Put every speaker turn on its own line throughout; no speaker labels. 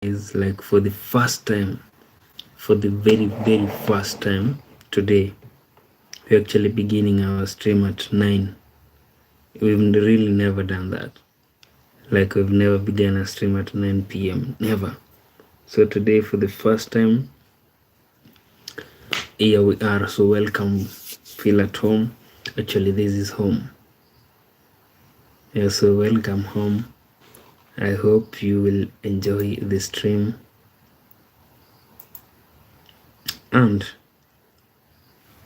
is like for the first time, for the very first time today, we're actually beginning our stream at 9. We've really never done that. Like we've never begun a stream at 9 p.m. Never. So today, for the first time, here we are. So welcome. Feel at home. Actually, this is home. Yeah, so welcome home. I hope you will enjoy the stream. And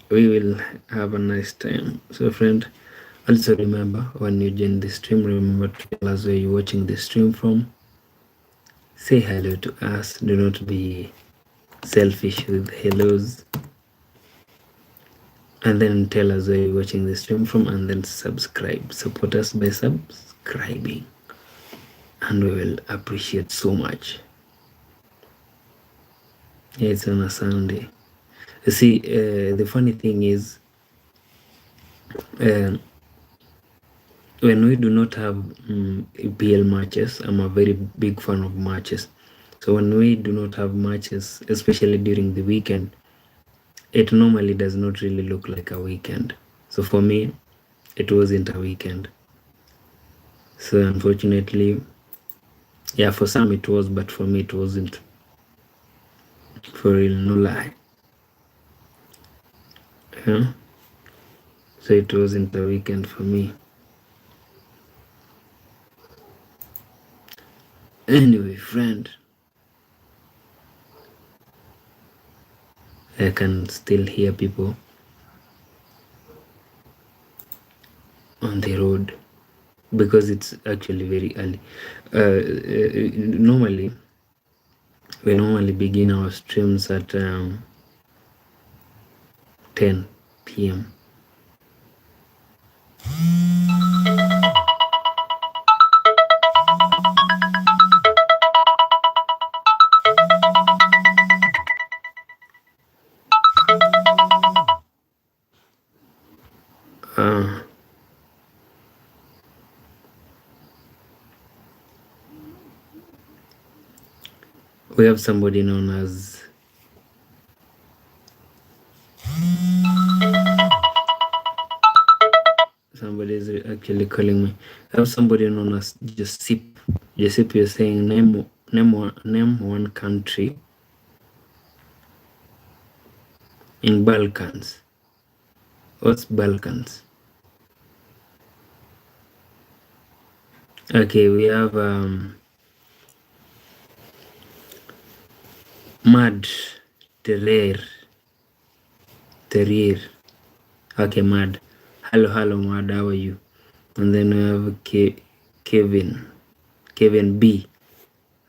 we will have a nice time. So friend, also remember, when you join the stream, remember to tell us where you're watching the stream from. Say hello to us. Do not be selfish with hellos. And then tell us where you're watching the stream from, and then subscribe. Support us by subscribing, and we will appreciate so much. Yeah, it's on a Sunday. You see, the funny thing is, when we do not have EPL matches, I'm a very big fan of matches. So when we do not have matches, especially during the weekend, it normally does not really look like a weekend. So for me, it wasn't a weekend. So unfortunately, yeah, for some it was, but for me it wasn't. For real, no lie. Yeah. So it wasn't a weekend for me. Anyway, friend, I can still hear people on the road because it's actually very early. Normally, we normally begin our streams at 10 p.m. We have somebody known as somebody is actually calling me. I have somebody known as Josip. Josip, you're saying name one country in Balkans. What's Balkans? Okay, we have Mad Terrier. Okay, Mad. Hello, Mad. How are you? And then we have Kevin B.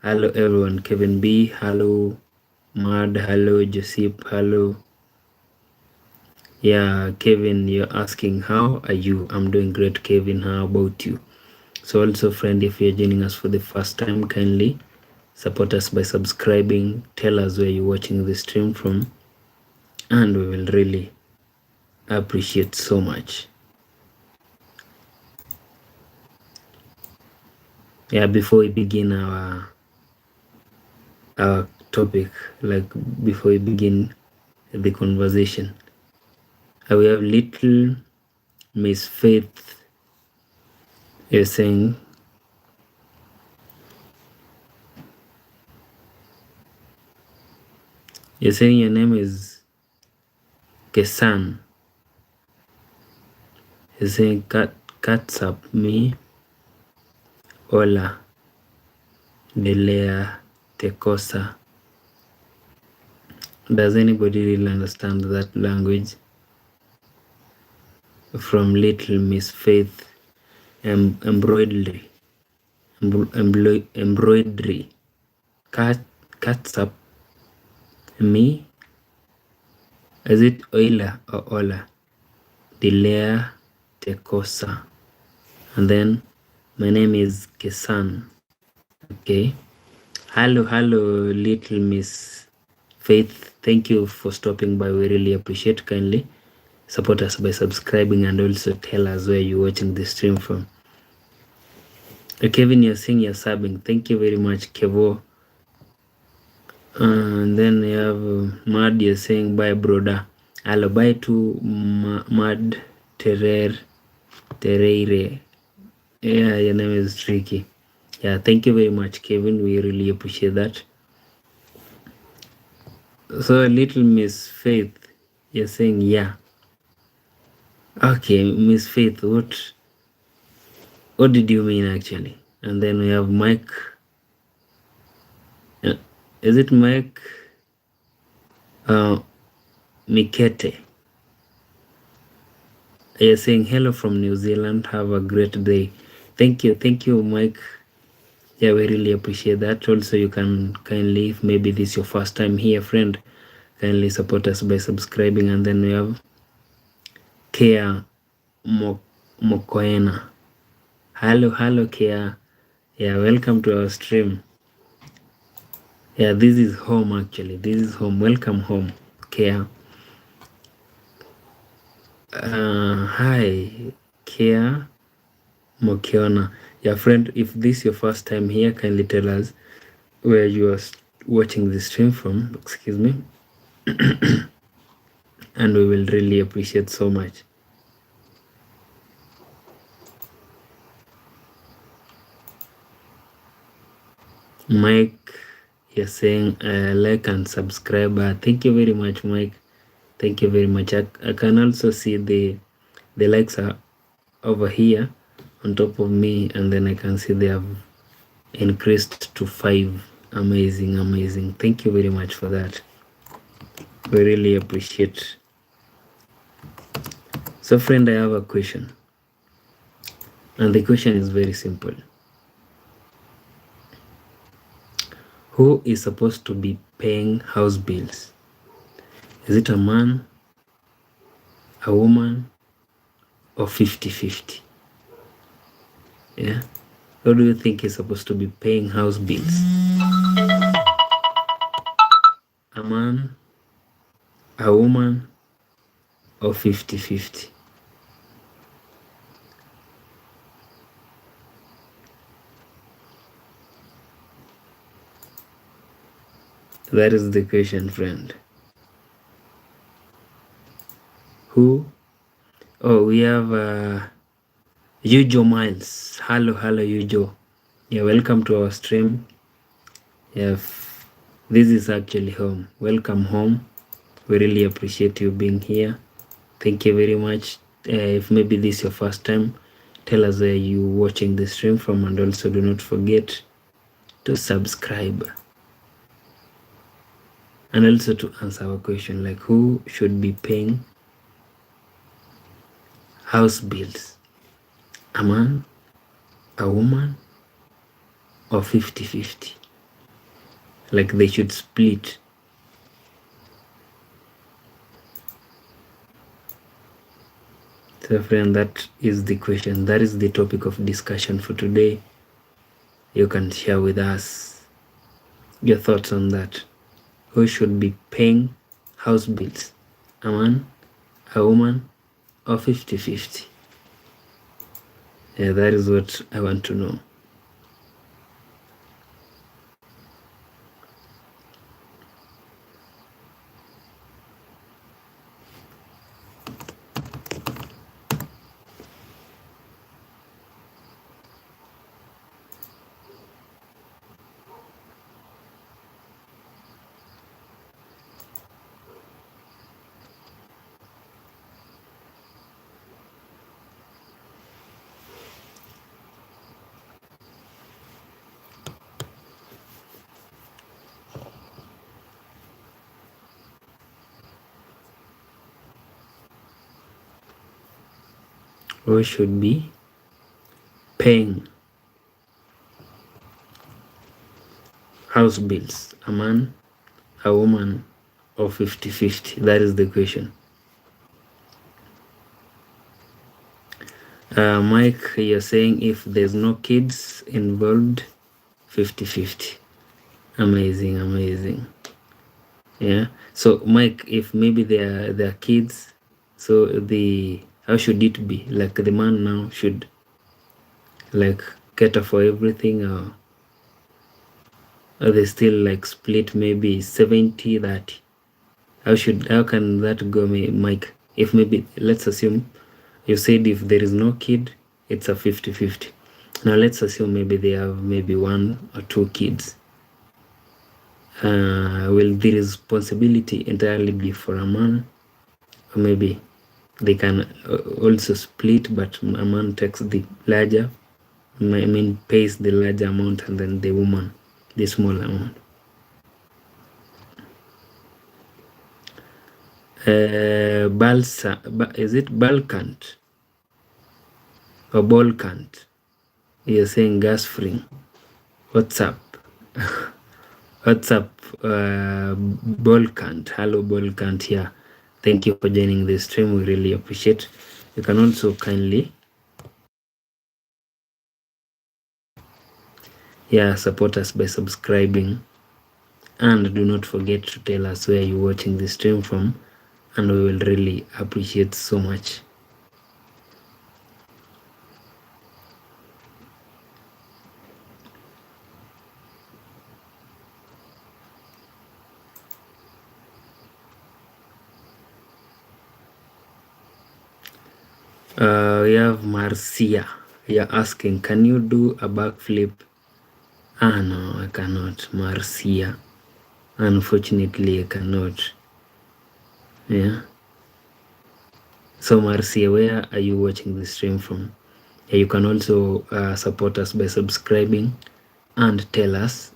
Hello, everyone. Kevin B. Hello, Mad. Hello, Joseph. Hello. Yeah, Kevin, you're asking, how are you? I'm doing great, Kevin. How about you? So also, friend, if you're joining us for the first time, kindly support us by subscribing. Tell us where you're watching the stream from, and we will really appreciate so much. Yeah, before we begin our topic, like before we begin the conversation, we have little Miss Faith. You're saying your name is Kesan. You're saying cuts up me. Hola. Delea Tecosa. Does anybody really understand that language? From Little Miss Faith, embroidery, cuts up me. Is it Oila or Ola? Delea Tecosa. And then my name is Kesan. Okay. Hello, Little Miss Faith. Thank you for stopping by. We really appreciate. Kindly support us by subscribing and also tell us where you're watching the stream from. Kevin, you're saying you're subbing. Thank you very much, Kevo. And then we have Mad, you're saying bye, brother. Hello, bye to Mad Tereire. Yeah, your name is tricky. Yeah, thank you very much, Kevin. We really appreciate that. So, little Miss Faith, you're saying yeah. Okay, Miss Faith, what did you mean actually? And then we have Mike. Is it Mike Mikete? You're saying hello from New Zealand. Have a great day. Thank you, Mike. Yeah, we really appreciate that. Also, you can kindly, if maybe this is your first time here, friend, kindly support us by subscribing. And then we have Kea Mokoena. Hello, Kea. Yeah, welcome to our stream. Yeah, this is home actually. This is home. Welcome home, Kea. Hi, Kea Mokiona. Yeah, friend, if this is your first time here, kindly tell us where you are watching the stream from. Excuse me. And we will really appreciate so much. Mike, you're saying like and subscribe. Thank you very much, Mike. Thank you very much. I can also see the likes are over here on top of me, and then I can see they have increased to 5. Amazing. Thank you very much for that. We really appreciate. So, friend, I have a question, and the question is very simple. Who is supposed to be paying house bills? Is it a man, a woman, or 50-50? Yeah. Who do you think is supposed to be paying house bills? A man, a woman, or 50-50? That is the question, friend. Who? Oh, we have Yujo Miles. Hello, Yujo. Yeah, welcome to our stream. Yeah, this is actually home. Welcome home. We really appreciate you being here. Thank you very much. If maybe this is your first time, tell us where you watching the stream from, and also do not forget to subscribe. And also to answer our question, like who should be paying house bills? A man, a woman, or 50-50? Like they should split. So friend, that is the question. That is the topic of discussion for today. You can share with us your thoughts on that. Who should be paying house bills? A man, a woman, or 50-50? Yeah, that is what I want to know. Who should be paying house bills? A man, a woman, or 50-50? That is the question. Mike, you're saying if there's no kids involved, 50-50. Amazing. Yeah. So Mike, if maybe there are kids, so how should it be? Like the man now should like cater for everything, or Or they still like split maybe 70-30? How can that go, Mike? If maybe, let's assume you said if there is no kid, it's a 50-50. Now let's assume maybe they have maybe 1 or 2 kids. Will the responsibility entirely be for a man? Or maybe they can also split, but a man takes the larger, pays the larger amount, and then the woman the small amount. Balsa, is it Balkant or Balkant? You're saying gas free. What's up? What's up, Balkant? Hello, Balkant here. Thank you for joining the stream. We really appreciate. You can also kindly support us by subscribing, and do not forget to tell us where you're watching the stream from, and we will really appreciate so much. We have Marcia. You're asking, can you do a backflip? No, I cannot, Marcia. Unfortunately, I cannot. Yeah. So Marcia, where are you watching the stream from? You can also support us by subscribing and tell us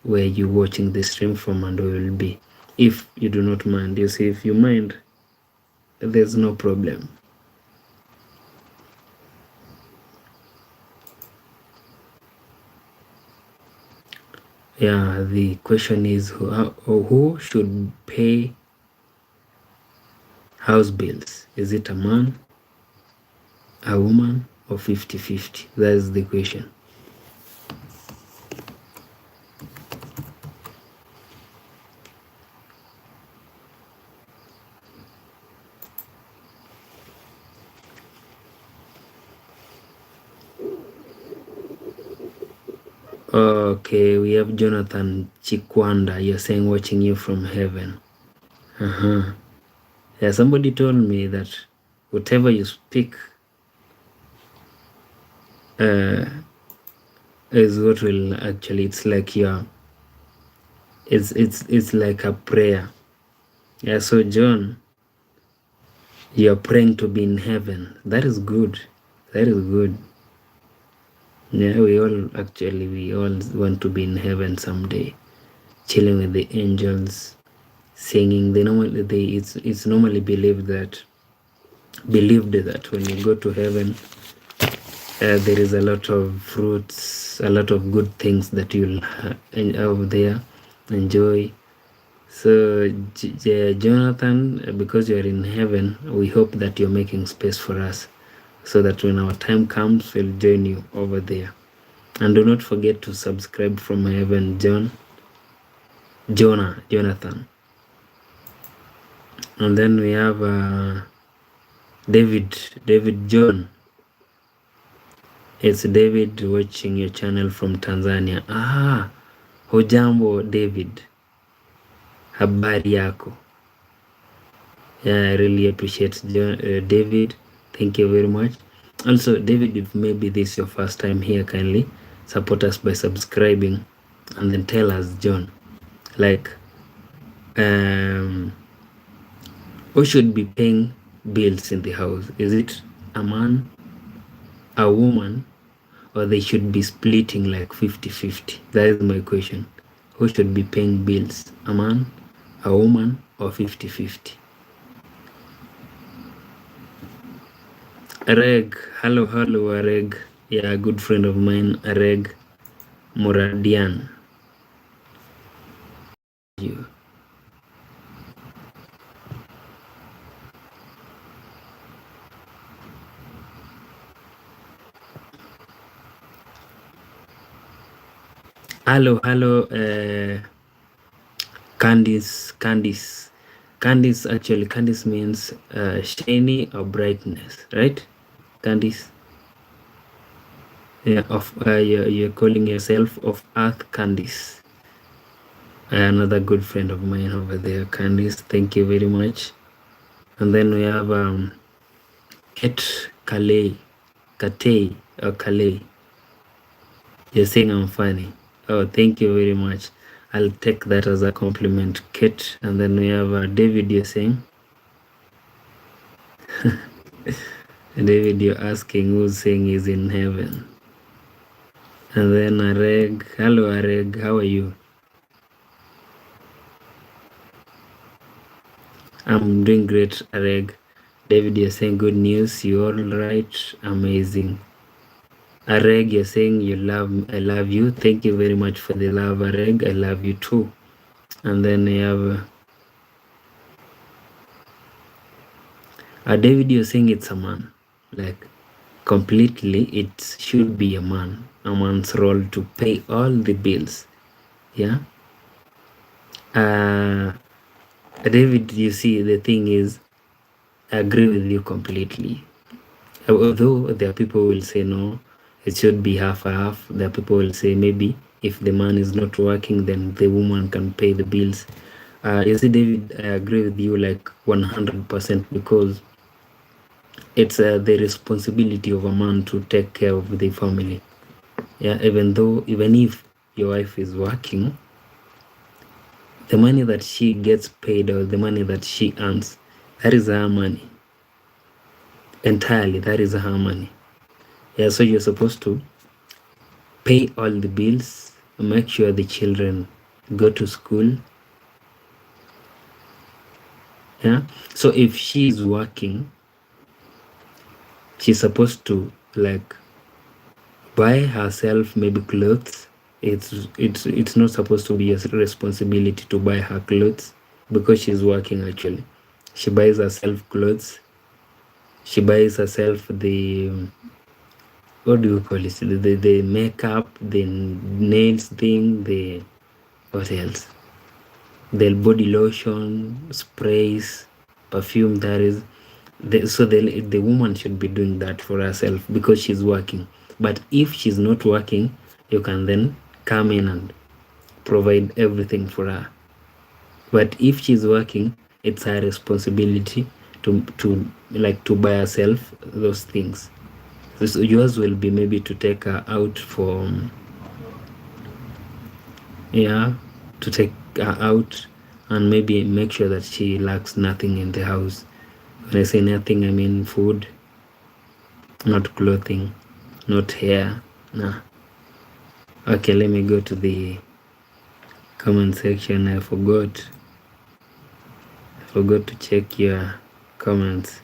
where you're watching the stream from, and we will be, if you do not mind. You see, if you mind, there's no problem. Yeah, the question is who should pay house bills? Is it a man, a woman, or 50-50? That's the question. Okay, we have Jonathan Chikwanda. You're saying watching you from heaven. Yeah, somebody told me that whatever you speak is what will actually, it's like it's like a prayer. Yeah, so John, you're praying to be in heaven. That is good. That is good. Yeah, we all want to be in heaven someday, chilling with the angels, singing. It's normally believed that when you go to heaven, there is a lot of fruits, a lot of good things that you'll have there, enjoy. So Jonathan, because you're in heaven, we hope that you're making space for us, so that when our time comes, we'll join you over there. And do not forget to subscribe from heaven, Jonathan. And then we have David John. It's David watching your channel from Tanzania. Hujambo David, habari yako? Yeah, I really appreciate David. Thank you very much. Also, David, if maybe this is your first time here, kindly support us by subscribing, and then tell us, John, like, who should be paying bills in the house? Is it a man, a woman, or they should be splitting like 50-50? That is my question. Who should be paying bills? A man, a woman, or 50-50? Areg, hello Areg. Yeah, a good friend of mine, Areg Muradian. You. Hello, Candice. Actually, Candice means shiny or brightness, right? Candice. Yeah, you're calling yourself of Earth Candice. Another good friend of mine over there, Candice, thank you very much. And then we have Kate Katei or Kalei. You're saying I'm funny. Oh, thank you very much. I'll take that as a compliment, Kate. And then we have David, you're saying. David, you're asking who's saying he's in heaven. And then Areg, hello Areg, how are you? I'm doing great, Areg. David, you're saying good news. You all right? Amazing. Areg, you're saying I love you. Thank you very much for the love, Areg. I love you too. And then we have David, you're saying it's a man. Like completely, it should be a man's role to pay all the bills. Yeah. David, you see, the thing is, I agree with you completely. Although there are people who will say no, it should be half. There are people who will say maybe if the man is not working, then the woman can pay the bills. You see, David, I agree with you like 100% because it's the responsibility of a man to take care of the family. Yeah, even if your wife is working, the money that she gets paid or the money that she earns, that is her money. Entirely, that is her money. Yeah, so you're supposed to pay all the bills, make sure the children go to school. Yeah, so if she's working, she's supposed to like buy herself maybe clothes. It's not supposed to be a responsibility to buy her clothes because she's working. Actually, she buys herself clothes. She buys herself the, what do you call it, the makeup, the nails thing, the, what else, the body lotion, sprays, perfume, that is so the woman should be doing that for herself because she's working. But if she's not working, you can then come in and provide everything for her. But if she's working, it's her responsibility to buy herself those things. So yours will be maybe to take her out for to take her out and maybe make sure that she lacks nothing in the house. When I say nothing, I mean food, not clothing, not hair. Nah. Okay, let me go to the comment section. I forgot to check your comments.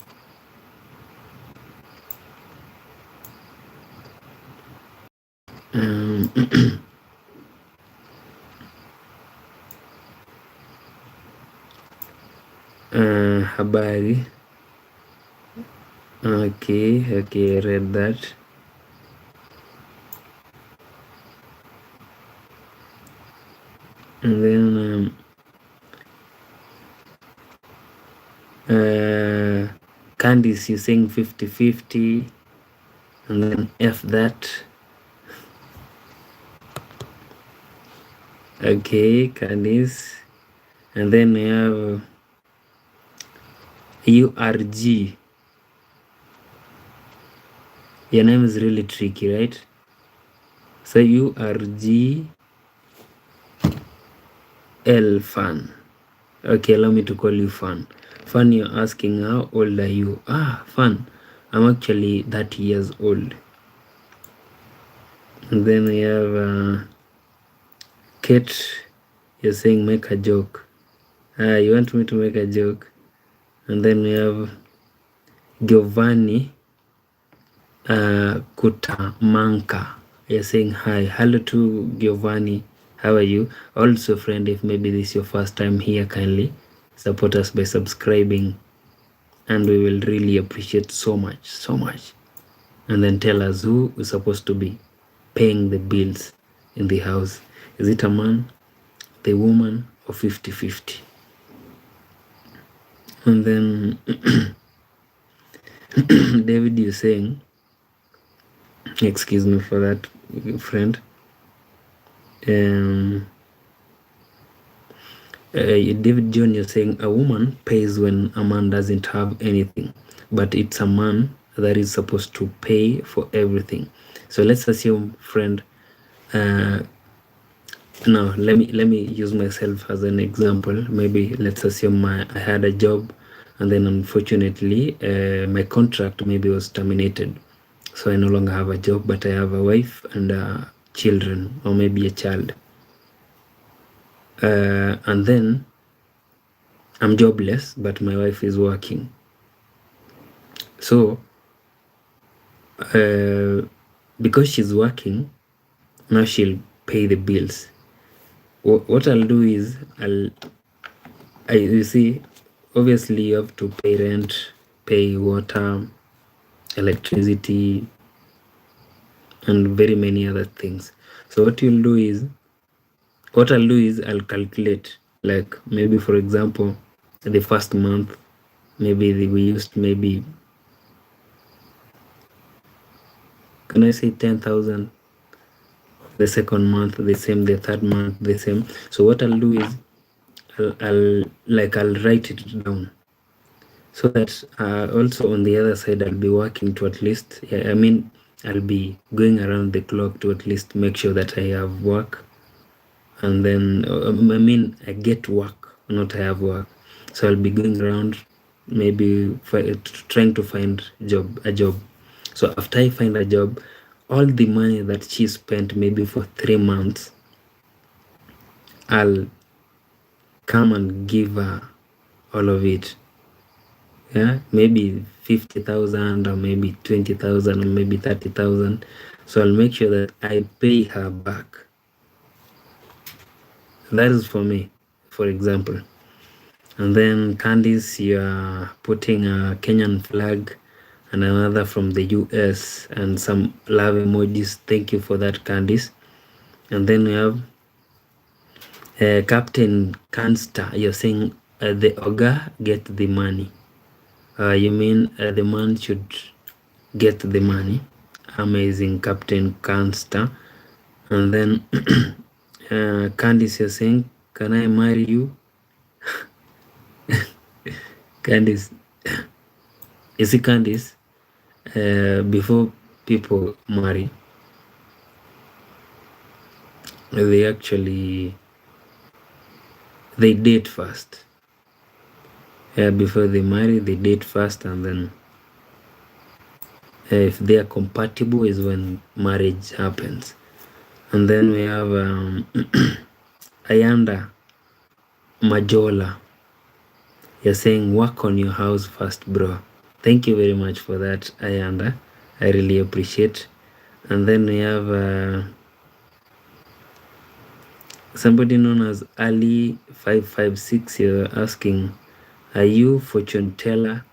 Habari. Okay, I read that. And then Candice, you saying 50-50, and then F that. Okay, Candice. And then we have URG. Your name is really tricky, right? So URG L Fan. Okay, allow me to call you Fan. Fan, you're asking how old are you? Fan, I'm actually 30 years old. And then we have Kate, you're saying make a joke. You want me to make a joke? And then we have Giovanni Kutamanka. You're saying hi. Hello to Giovanni. How are you? Also, friend, if maybe this is your first time here, kindly support us by subscribing, and we will really appreciate so much. And then tell us who is supposed to be paying the bills in the house. Is it a man, the woman, or 50-50? And then David, you're saying, excuse me for that, friend. David John, you're saying a woman pays when a man doesn't have anything, but it's a man that is supposed to pay for everything. So let's assume, friend, now let me use myself as an example. Maybe let's assume I had a job, and then unfortunately my contract maybe was terminated, so I no longer have a job, but I have a wife and children, or maybe a child, and then I'm jobless, but my wife is working. So because she's working now, she'll pay the bills. What I'll do is you see, obviously you have to pay rent, pay water, electricity, and very many other things. So what I'll do is I'll calculate, like maybe for example the first month maybe we used, maybe, can I say 10,000, the second month the same, the third month the same. So what I'll do is I'll write it down, so that also on the other side I'll be working to at least, I mean I'll be going around the clock to at least make sure that I have work, and then I mean I get work, not I have work. So I'll be going around, maybe trying to find a job. So after I find a job, all the money that she spent maybe for 3 months, I'll come and give her all of it. Yeah, maybe 50,000 or maybe 20,000 or maybe 30,000. So I'll make sure that I pay her back. That is for me, for example. And then Candice, you are putting a Kenyan flag and another from the US and some love emojis. Thank you for that, Candice. And then we have Captain Canster. You're saying the Oga get the money. You mean the man should get the money. Amazing, Captain Canster. And then Candice, you're saying, can I marry you? Candice, you see, Candice, before people marry, they date first. Before they marry, they date first, and then if they are compatible is when marriage happens. And then we have Ayanda Majola. You're saying work on your house first, bro. Thank you very much for that, Ayanda. I really appreciate. And then we have somebody known as Ali556. You're asking, are you fortune teller?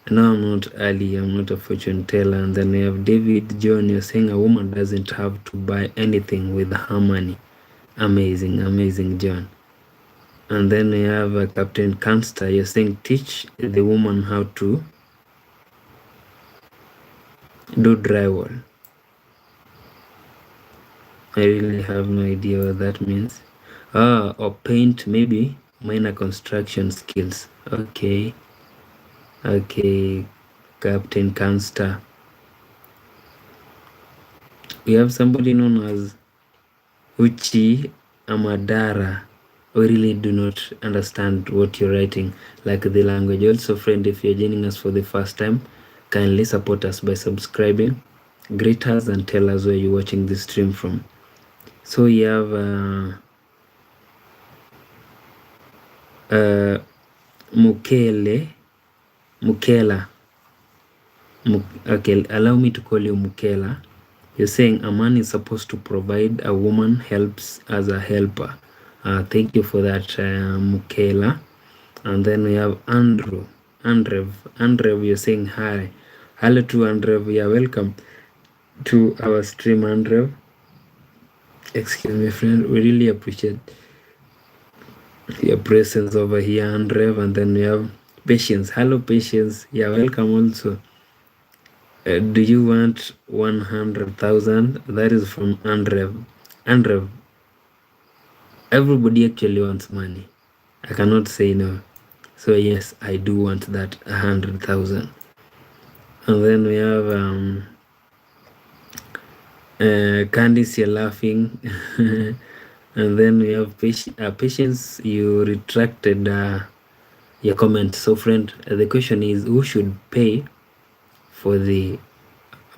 No, I'm not Ali. I'm not a fortune teller. And then we have David John. You're saying a woman doesn't have to buy anything with her money. Amazing, amazing, John. And then we have Captain Canster. You're saying teach the woman how to do drywall. I really have no idea what that means. Or paint, maybe minor construction skills. Okay, Captain Canster. We have somebody known as Uchi Amadara. We really do not understand what you're writing, like the language. Also, friend, if you're joining us for the first time, kindly support us by subscribing, greet us, and tell us where you're watching this stream from. So you have Mukela. Okay, allow me to call you Mukela. You're saying a man is supposed to provide, a woman helps as a helper. Thank you for that, Mukela. And then we have Andrew. Andrew, you're saying hi. Hello to Andrew. Yeah, welcome to our stream, Andrew. Excuse me, friend. We really appreciate your presence over here, Andrew. And then we have Patience. Hello, Patience. Yeah, welcome also. Do you want 100,000? That is from Andrew. Andrew, everybody actually wants money. I cannot say no. So yes, I do want that 100,000. And then we have Candice, you're laughing. And then we have Patience, you retracted your comment. So friend, the question is, who should pay for the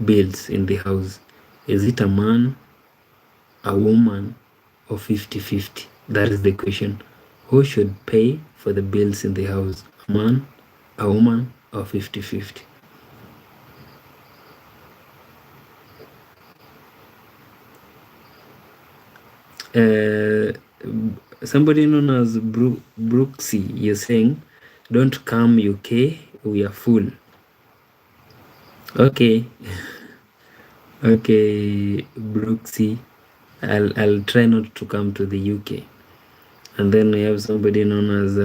bills in the house? Is it a man, a woman, or 50-50? That is the question. Who should pay for the bills in the house? A man, a woman, or 50-50? Somebody known as Brooksy, you're saying, don't come UK, we are full. Okay. Okay, Brooksy, I'll try not to come to the UK. And then we have somebody known as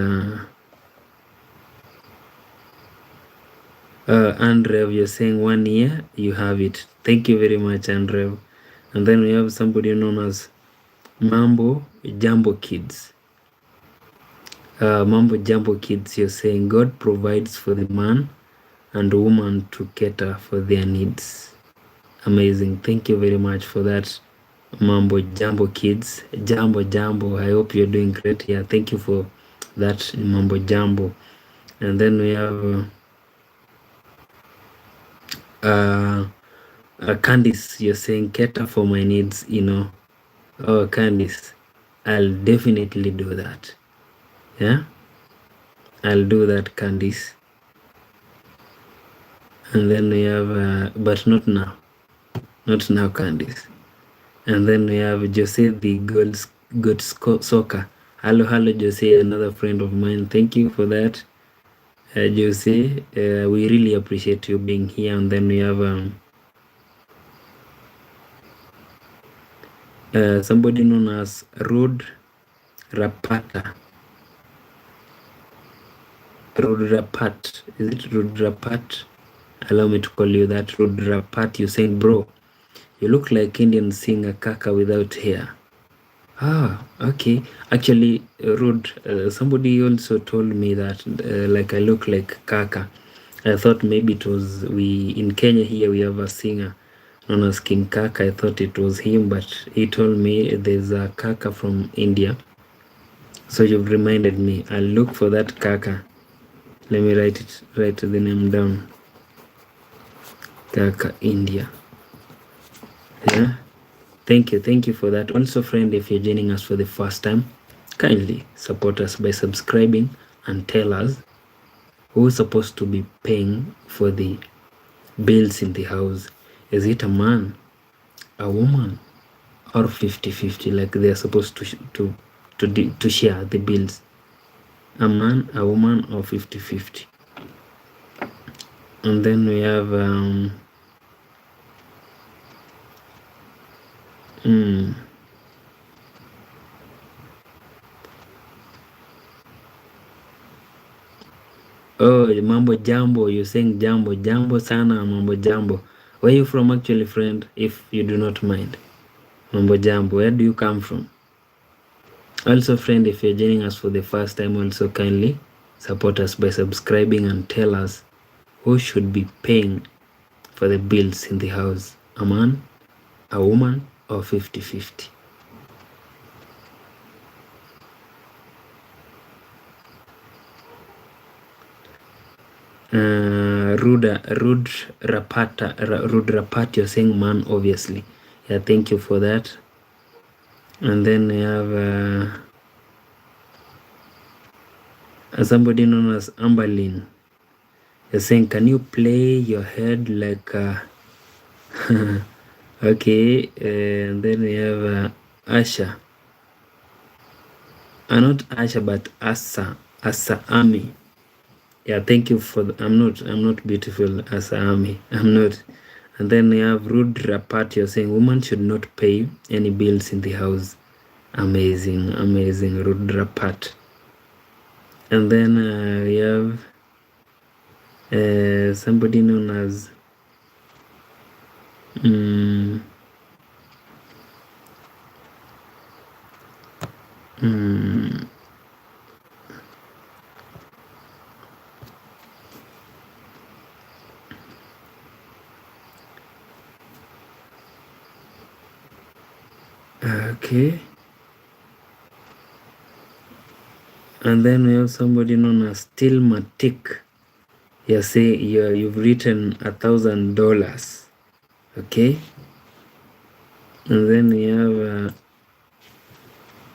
Andrew, you're saying 1 year, you have it. Thank you very much, Andrew. And then we have somebody known as Mambo Jumbo Kids. Mambo Jumbo Kids, you're saying God provides for the man and woman to cater for their needs. Amazing. Thank you very much for that, Mambo Jumbo Kids. Jambo. I hope you're doing great here. Thank you for that, Mambo Jumbo. And then we have Candice, you're saying cater for my needs, Oh, Candice, I'll definitely do that. Yeah, I'll do that, Candice. And then we have, but not now. Not now, Candice. And then we have Jose, the good soccer. Hello, Jose, another friend of mine. Thank you for that, Jose. We really appreciate you being here. And then we have somebody known as Rod Rapata. Rudrapat. Is it Rudrapat? Allow me to call you that, Rudrapat. You're saying, bro, you look like Indian singer Kaka without hair. Ah, okay. Actually, Rud, somebody also told me that like I look like Kaka. I thought maybe it was in Kenya here we have a singer known as King Kaka. I thought it was him, but he told me there's a Kaka from India. So you've reminded me. I'll look for that Kaka. Let me write the name down. Kaka, India. Yeah. Thank you for that. Also, friend, if you're joining us for the first time, kindly support us by subscribing and tell us who's supposed to be paying for the bills in the house. Is it a man, a woman, or 50-50? Like they're supposed to share the bills. A man, a woman, or 50-50? And then we have oh, Mambo Jambo, you're saying Jambo sana, Mambo Jambo. Where are you from actually, friend, if you do not mind? Mambo Jambo, where do you come from? Also, friend, if you're joining us for the first time, also kindly support us by subscribing and tell us who should be paying for the bills in the house. A man, a woman, or 50-50? Rud Rapat, you're saying man, obviously. Yeah, thank you for that. And then we have somebody known as Amberlin. You're saying, can you play your head like okay. And then we have Asha. Not Asha, but Asa Ami. Yeah, thank you for I'm not beautiful as Ami. I'm not. And then we have Rude Rapat. You're saying woman should not pay any bills in the house. Amazing, Rude Rapat. And then we have somebody known as Okay. And then we have somebody known as Stilmatic. You've written $1,000. Okay. And then we have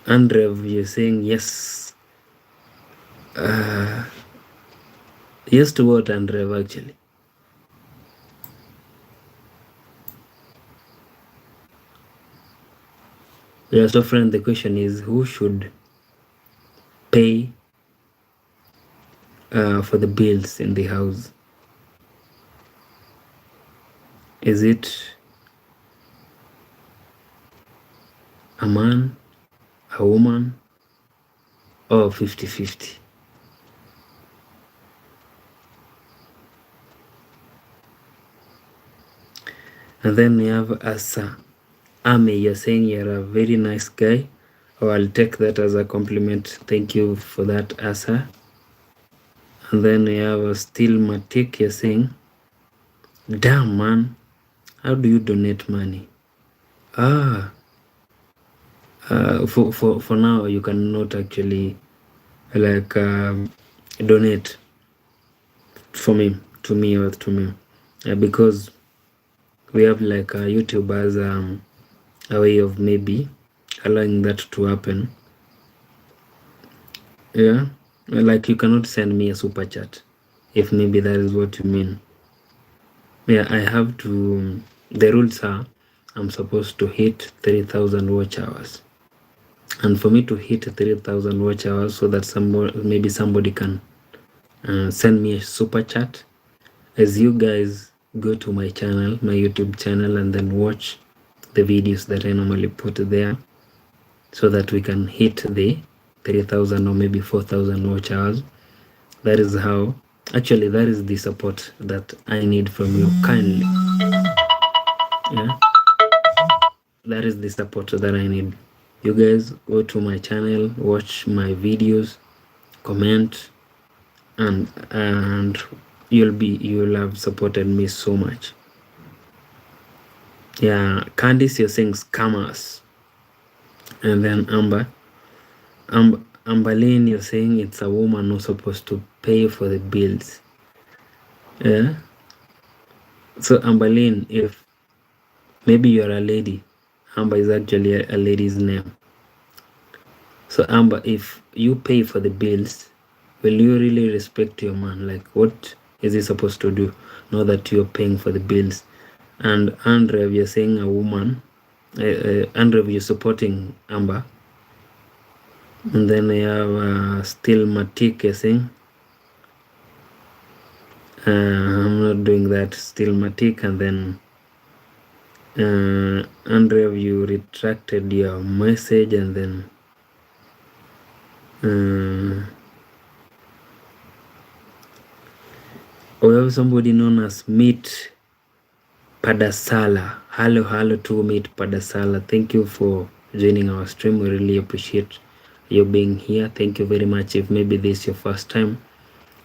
Andrev, you're saying yes. Yes to what, Andrev, actually? Yeah, so friend, the question is, who should pay for the bills in the house? Is it a man, a woman, or 50-50? And then we have Asa Ame, you're saying you're a very nice guy. Oh, I'll take that as a compliment. Thank you for that, Asa. And then we have a Still Matik, you're saying, damn man, how do you donate money? For now you cannot actually like donate to me because we have like YouTube as a way of maybe allowing that to happen. Yeah, like you cannot send me a super chat if maybe that is what you mean. Yeah, I have to, the rules are I'm supposed to hit 3,000 watch hours, and for me to hit 3,000 watch hours so that maybe somebody can send me a super chat, as you guys go to my channel, my YouTube channel, and then watch the videos that I normally put there so that we can hit the 3,000 or maybe 4,000 watch hours. That is how, actually, that is the support that I need from you kindly. Yeah, that is the support that I need. You guys go to my channel, watch my videos, comment, and you'll have supported me so much. Yeah, Candice, you're saying scammers. And then Amberlyn, you're saying it's a woman who's supposed to pay for the bills. Yeah. So Amberlyn, if maybe you're a lady, Amber is actually a lady's name. So Amber, if you pay for the bills, will you really respect your man? Like, what is he supposed to do now that you're paying for the bills? And Andrew, you're saying a woman. Andrew, you're supporting Amber. And then I have Still Matik, you're saying. I'm not doing that. Still Matik. And then Andrew, you retracted your message, and then we have somebody known as Meet Padasala. Hello to Meet Padasala. Thank you for joining our stream. We really appreciate you being here. Thank you very much. If maybe this is your first time,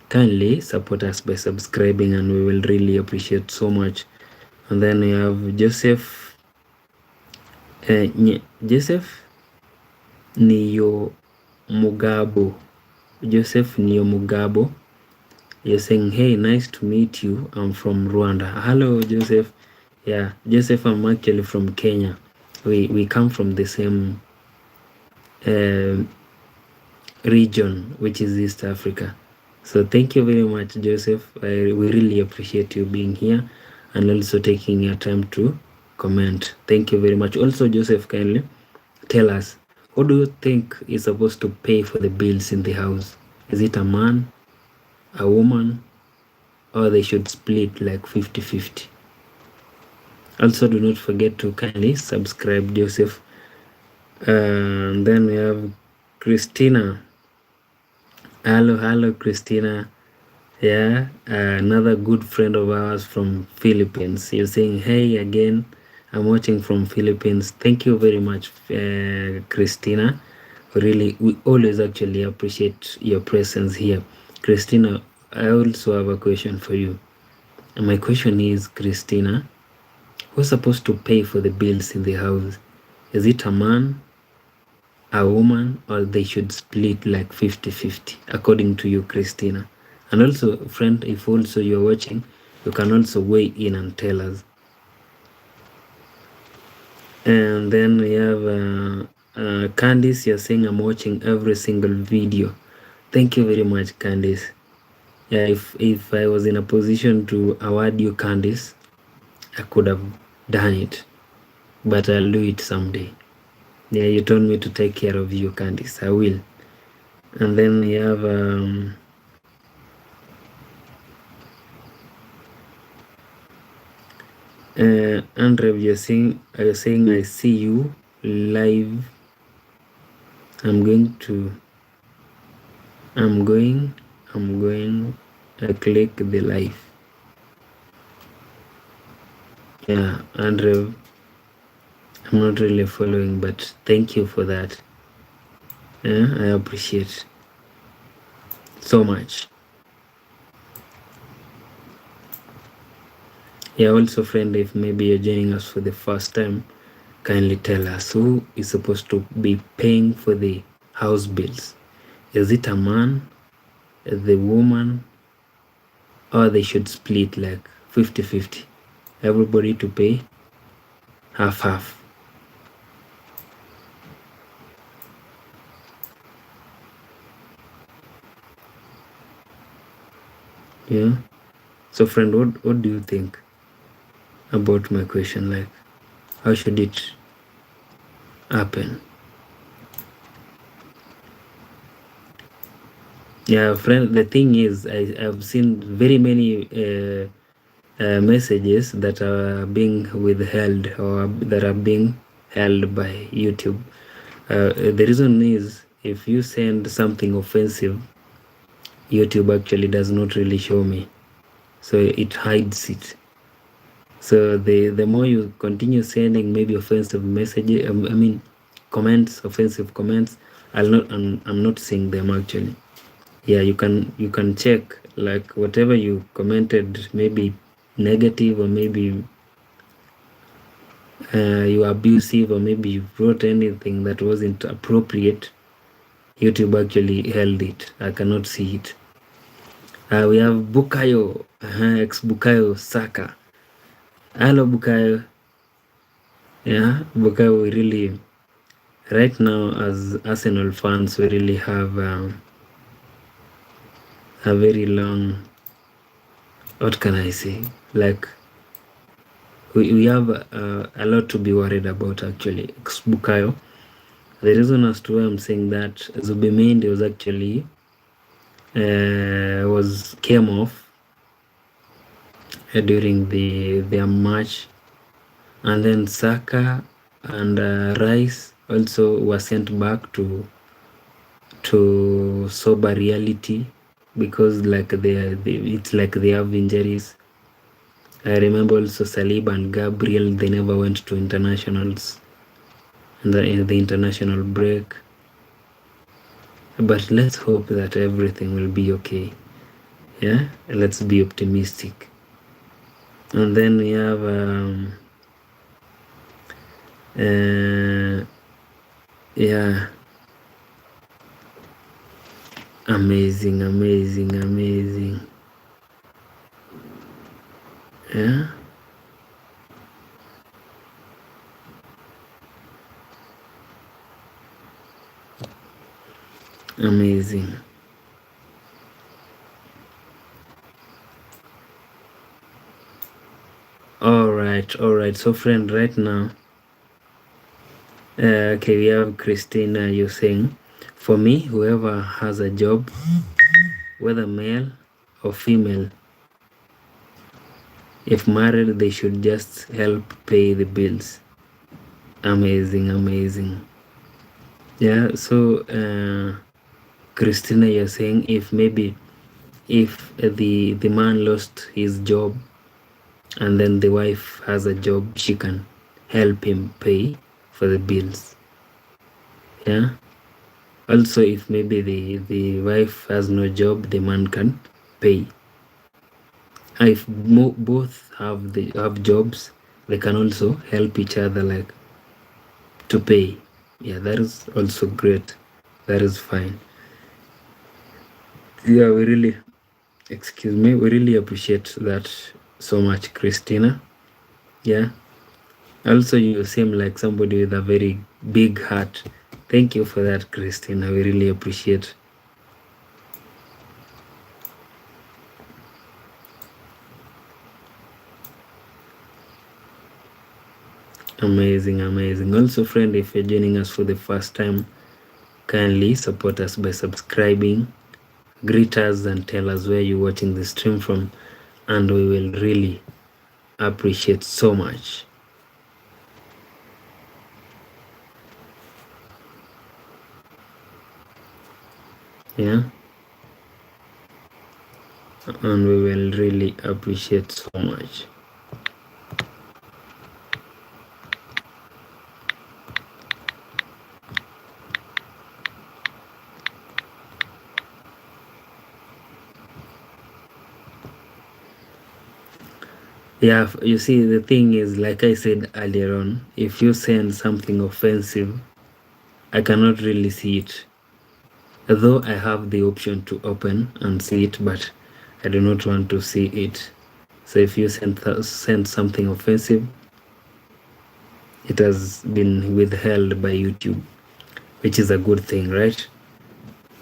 kindly support us by subscribing, and we will really appreciate so much. And then we have Joseph Niyo Mugabo. Joseph Niyo Mugabo, you're saying, hey, nice to meet you, I'm from Rwanda. Hello Joseph. Yeah, Joseph, I'm actually from Kenya. We come from the same region, which is East Africa. So thank you very much, Joseph. We really appreciate you being here and also taking your time to comment. Thank you very much. Also, Joseph, kindly tell us, who do you think is supposed to pay for the bills in the house? Is it a man, a woman, or they should split like 50-50? Also, do not forget to kindly subscribe, Joseph. And then we have Christina. Hello, Christina. Yeah, another good friend of ours from Philippines. You're saying, hey, again, I'm watching from Philippines. Thank you very much, Christina. We always actually appreciate your presence here. Christina, I also have a question for you. And my question is, Christina, who's supposed to pay for the bills in the house? Is it a man, a woman, or they should split like 50-50 according to you, Christina? And also, friend, if also you're watching, you can also weigh in and tell us. And then we have Candice. You're saying I'm watching every single video. Thank you very much, Candice. Yeah, if I was in a position to award you, Candice, I could have done it, but I'll do it someday. Yeah, you told me to take care of you, Candice. I will. And then we have Andre. You're saying I see you live. I'm going. I click the live. Yeah, Andre. I'm not really following, but thank you for that. Yeah, I appreciate so much. Yeah, also friend, if maybe you're joining us for the first time, kindly tell us who is supposed to be paying for the house bills. Is it a man, the woman, or they should split like 50-50? Everybody to pay half. Yeah. So friend, what do you think about my question? Like, how should it happen? Yeah, friend, the thing is, I've seen very many messages that are being withheld or that are being held by YouTube. The reason is, if you send something offensive, YouTube actually does not really show me, so it hides it. So the more you continue sending maybe offensive messages, comments, offensive comments, I'm not seeing them actually. Yeah, you can check, like whatever you commented, maybe negative, or maybe you abusive, or maybe you wrote anything that wasn't appropriate. YouTube actually held it. I cannot see it. We have Bukayo, ex Bukayo Saka. Hello, Bukayo. Yeah, Bukayo, we really, right now as Arsenal fans, we really have a very long, what can I say? Like, we have a lot to be worried about actually. Ex Bukayo. The reason as to why I'm saying that, Zubimendi was actually came off during their match, and then Saka and Rice also were sent back to sober reality, because like it's like they have injuries. I remember also Saliba and Gabriel, they never went to internationals in the international break. But let's hope that everything will be okay. Yeah, let's be optimistic. And then we have yeah, amazing. Yeah, amazing. All right. So friend, right now, okay, we have Christina. You're saying, for me, whoever has a job, whether male or female, if married, they should just help pay the bills. Amazing. Yeah. So Christina, you're saying, if the man lost his job and then the wife has a job, she can help him pay for the bills. Yeah. Also, if maybe the wife has no job, the man can pay. If both have jobs, they can also help each other, like to pay. Yeah, that is also great. That is fine. Yeah, we really appreciate that so much, Christina. Yeah. Also, you seem like somebody with a very big heart. Thank you for that, Christina. We really appreciate. Amazing, amazing. Also, friend, if you're joining us for the first time, kindly support us by subscribing, greet us, and tell us where you're watching the stream from, and we will really appreciate so much. Yeah, and we will really appreciate so much. Yeah, you see, the thing is, like I said earlier on, if you send something offensive, I cannot really see it. Though I have the option to open and see it, but I do not want to see it. So if you send something offensive, it has been withheld by YouTube, which is a good thing, right?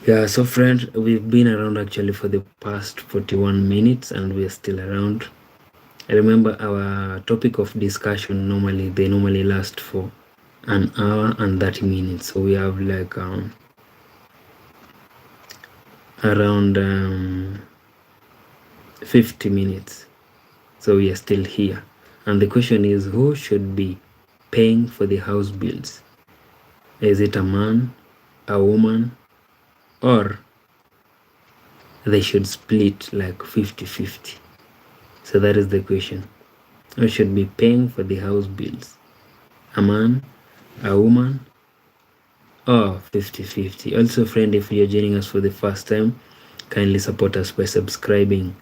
Yeah, so friend, we've been around actually for the past 41 minutes and we're still around. I remember our topic of discussion they normally last for an hour and 30 minutes. So we have like around 50 minutes. So we are still here. And the question is, who should be paying for the house bills? Is it a man, a woman, or they should split like 50-50? So that is the question. Who should be paying for the house bills? A man, a woman, or 50-50? Also, friend, if you're joining us for the first time, kindly support us by subscribing,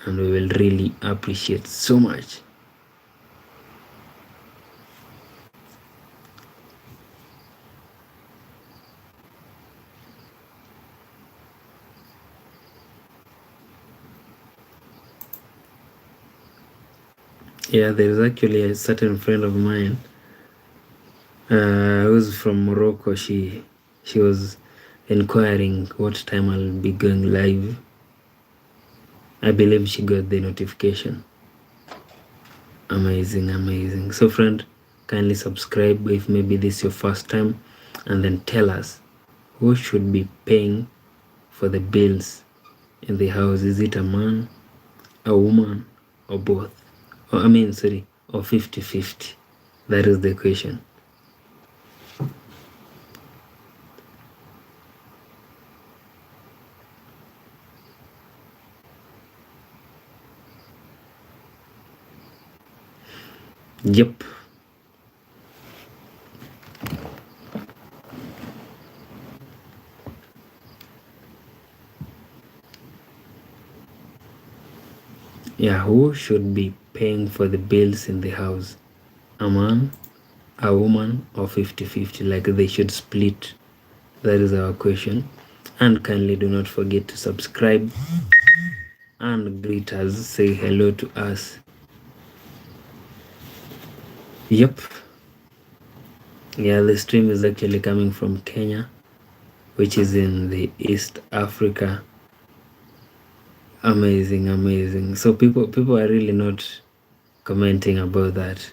and we will really appreciate so much. Yeah, there is actually a certain friend of mine who's from Morocco. She was inquiring what time I'll be going live. I believe she got the notification. Amazing, amazing. So friend, kindly subscribe if maybe this is your first time, and then tell us who should be paying for the bills in the house. Is it a man, a woman, or both? Or 50-50. That is the question. Yep. Yeah, who should be paying for the bills in the house? A man, a woman, or 50-50? Like they should split. That is our question. And kindly do not forget to subscribe and greet us, say hello to us. Yep. Yeah, the stream is actually coming from Kenya, which is in the East Africa. Amazing, amazing. So people are really not commenting about that.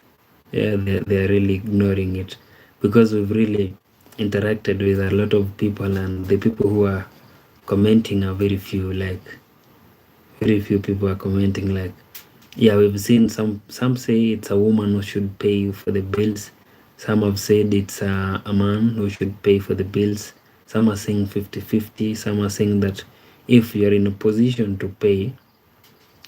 Yeah, they're really ignoring it because we've really interacted with a lot of people, and the people who are commenting are very few. Like very few people are commenting. Like, yeah, we've seen some say it's a woman who should pay for the bills. Some have said it's a man who should pay for the bills. Some are saying 50-50. Some are saying that if you're in a position to pay,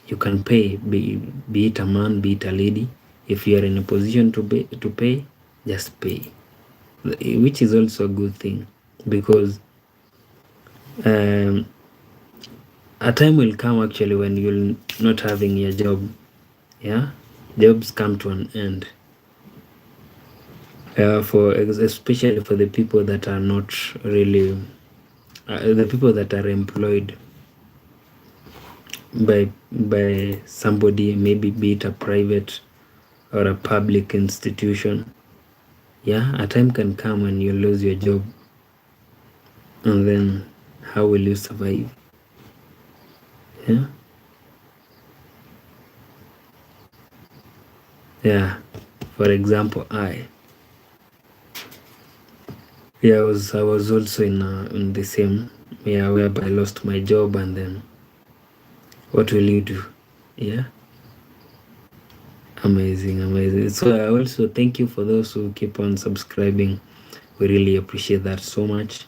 you can pay, be it a man, be it a lady. If you are in a position to pay, just pay, which is also a good thing, because a time will come actually when you're not having your job. Yeah, jobs come to an end. especially for the people that are not really the people that are employed by somebody, maybe be it a private or a public institution. Yeah, a time can come when you lose your job, and then how will you survive? Yeah. Yeah. For example, I was also in the same, whereby I lost my job, and then what will you do? Yeah. Amazing. So I also thank you for those who keep on subscribing. We really appreciate that so much.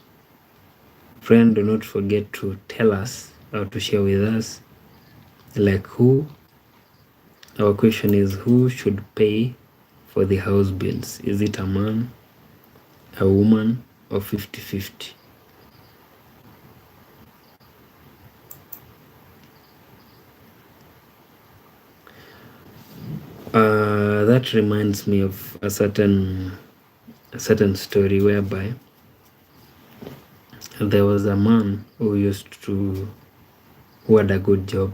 Friend, do not forget to tell us or to share with us, like, who, our question is, who should pay for the house bills? Is it a man, a woman, or 50-50? That reminds me of a certain story whereby there was a man who had a good job,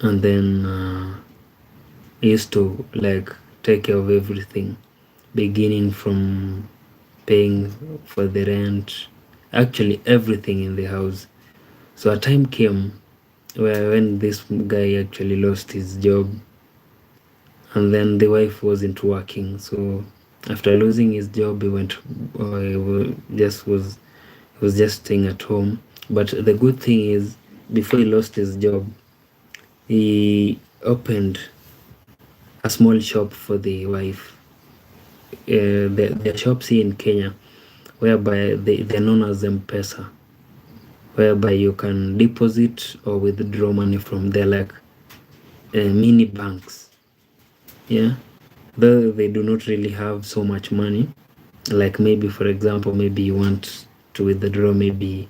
and then he used to like take care of everything, beginning from paying for the rent, actually everything in the house. So a time came when this guy actually lost his job, and then the wife wasn't working. So after losing his job, he was just staying at home. But the good thing is, before he lost his job, he opened a small shop for the wife. There are shops here in Kenya whereby they're known as M-Pesa, whereby you can deposit or withdraw money from there, like mini banks. Yeah, though they do not really have so much money. Like, maybe, for example, maybe you want to withdraw maybe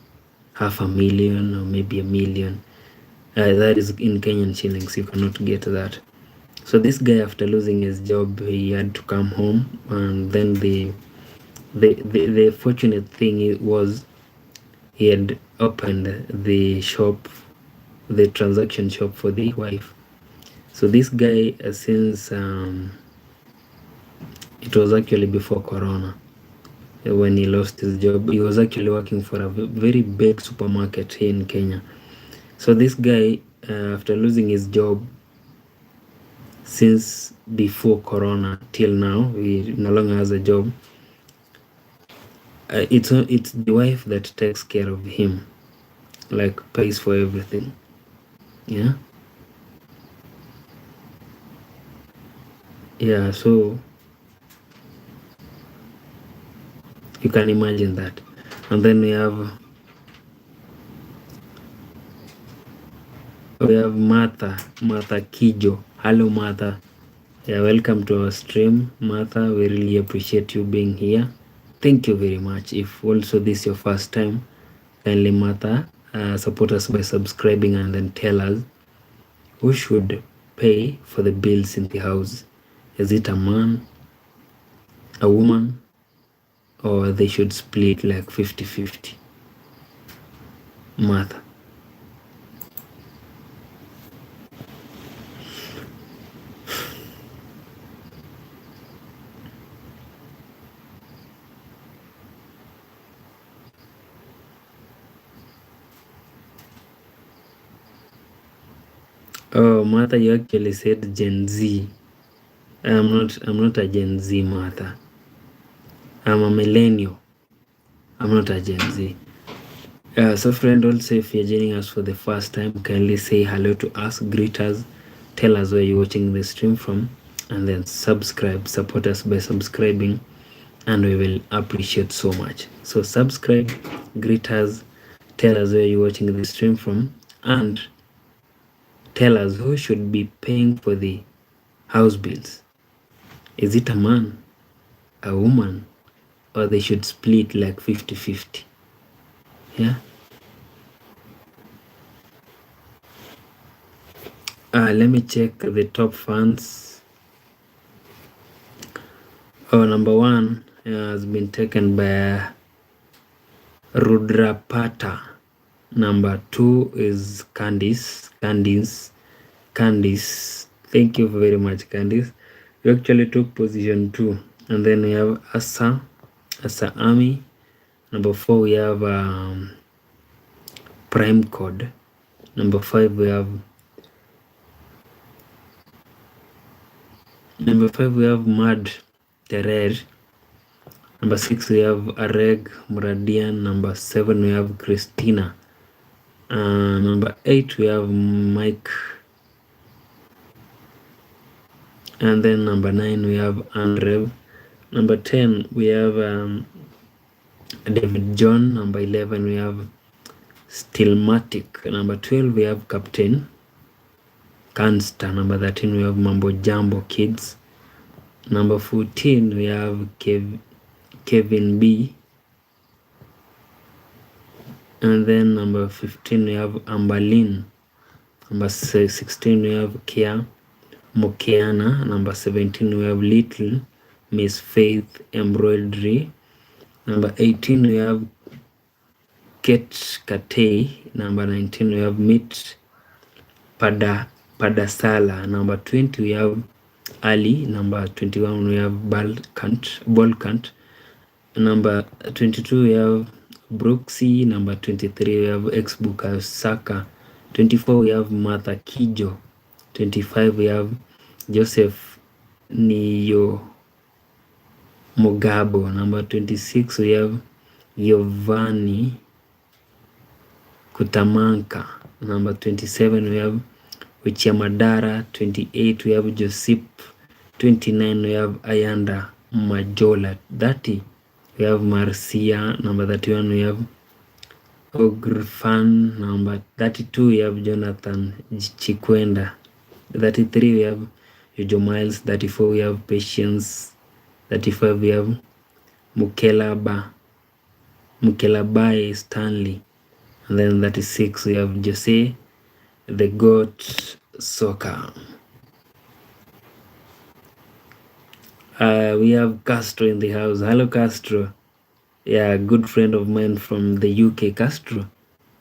500,000 or maybe 1 million. That is in Kenyan shillings. You cannot get that. So this guy, after losing his job, he had to come home, and then the fortunate thing was he had opened the shop, the transaction shop for the wife. So this guy, since it was actually before Corona, when he lost his job, he was actually working for a very big supermarket here in Kenya. So this guy, after losing his job, since before Corona till now, he no longer has a job. It's the wife that takes care of him, like pays for everything. Yeah. Yeah, so you can imagine that. And then we have Martha Kijo. Hello, Martha. Yeah, welcome to our stream, Martha. We really appreciate you being here. Thank you very much. If also this is your first time, kindly, Martha, support us by subscribing, and then tell us who should pay for the bills in the house. Is it a man, a woman, or they should split like 50-50? Martha. Oh, Martha, you actually said Gen Z. I'm not a Gen Z, Martha. I'm a millennial. I'm not a Gen Z. So friend, also, if you're joining us for the first time, kindly say hello to us, greet us, tell us where you're watching the stream from, and then subscribe. Support us by subscribing, and we will appreciate so much. So subscribe, greet us, tell us where you're watching the stream from, and tell us who should be paying for the house bills. Is it a man, a woman, or they should split like 50-50? Yeah. Let me check the top fans. Number 1 has been taken by Rudrapata. Number 2 is Candice. Thank you very much, Candice. You actually took position 2. And then we have Asa Ami. Number 4 we have Prime Code. Number 5 we have Mad Terer. Number 6 we have Areg Muradian. Number 7 we have Christina. Number 8 we have Mike. And then number 9 we have Andrew. Number 10 we have David John. Number 11 we have Stillmatic. Number 12 we have Captain Canster. Number 13 we have Mambo Jambo Kids. Number 14 we have Kevin B. And then number 15 we have Amberlin. Number 16 we have Kia Mokiana. Number 17 we have Little Miss Faith Embroidery. Number 18 we have Kate Katei. Number 19 we have Meet Padasala. Number 20 we have Ali. Number 21 we have Balkant. Number 22 we have Brooksy. Number 23 we have Xbuka Saka. 24 we have Martha Kijo. 25 we have Joseph Niyo Mogabo. Number 26 we have Giovanni Kutamanka. Number 27 we have Uchiamadara. 28 we have Josip. 29 we have Ayanda Majola. 30 we have Marcia. Number 31 we have Ogrfan. Number 32 we have Jonathan Chikwenda. 33 we have Jojo Miles. 34 we have Patience. 35 we have Mukelabai Stanley. And then 36 we have Jose the Goat Soccer. We have Castro in the house. Hello, Castro. Yeah, good friend of mine from the UK. Castro,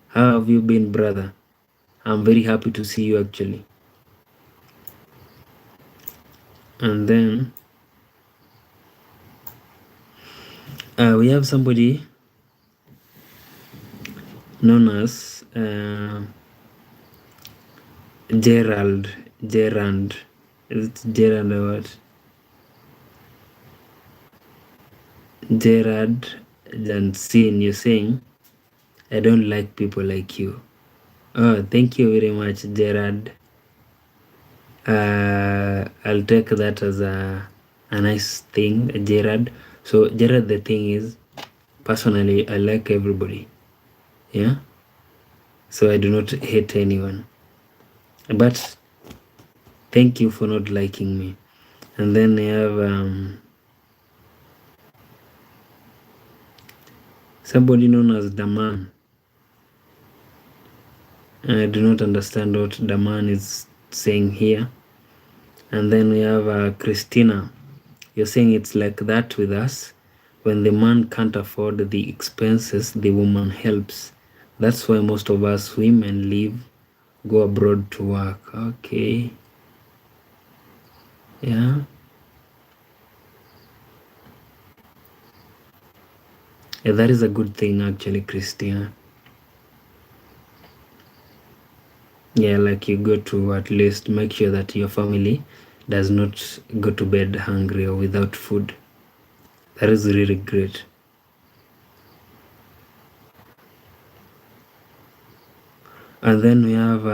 how have you been, brother? I'm very happy to see you, actually. And then we have somebody known as Gerald. Is it Gerald or what? Gerard Jansin, you're saying, I don't like people like you. Oh, thank you very much, Gerard. I'll take that as a nice thing, Gerard. So, Gerard, the thing is, personally, I like everybody. Yeah? So, I do not hate anyone. But, thank you for not liking me. And then I have somebody known as Daman. I do not understand what Daman is saying here. And then we have Christina. You're saying it's like that with us. When the man can't afford the expenses, the woman helps. That's why most of us women go abroad to work. Okay. Yeah. Yeah, that is a good thing, actually, Christina. Yeah, like you go to at least make sure that your family does not go to bed hungry or without food. That is really great. And then we have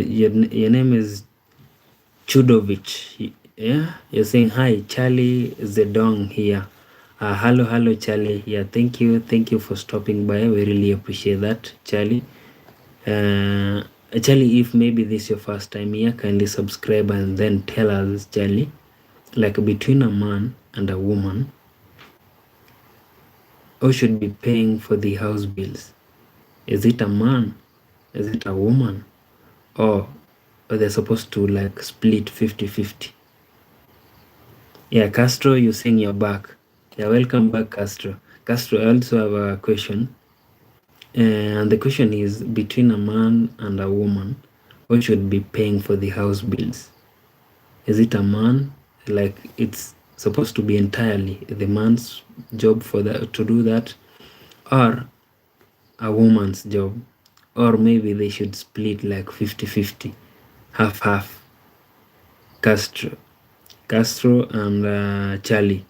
your name is Chudovich. Yeah, you're saying hi, Charlie Zedong here. Hello, Charlie. Yeah, thank you for stopping by. We really appreciate that, Charlie. Charlie, if maybe this is your first time here, kindly subscribe and then tell us, Charlie, like between a man and a woman, who should be paying for the house bills? Is it a man? Is it a woman? Or or they're supposed to like split 50-50. Yeah, Castro, you're saying you're back. Yeah, welcome back, Castro. Castro, I also have a question. And the question is, between a man and a woman, who should be paying for the house bills? Is it a man? Like it's supposed to be entirely the man's job for that to do that, or a woman's job, or maybe they should split like 50-50, half. Castro and Charlie.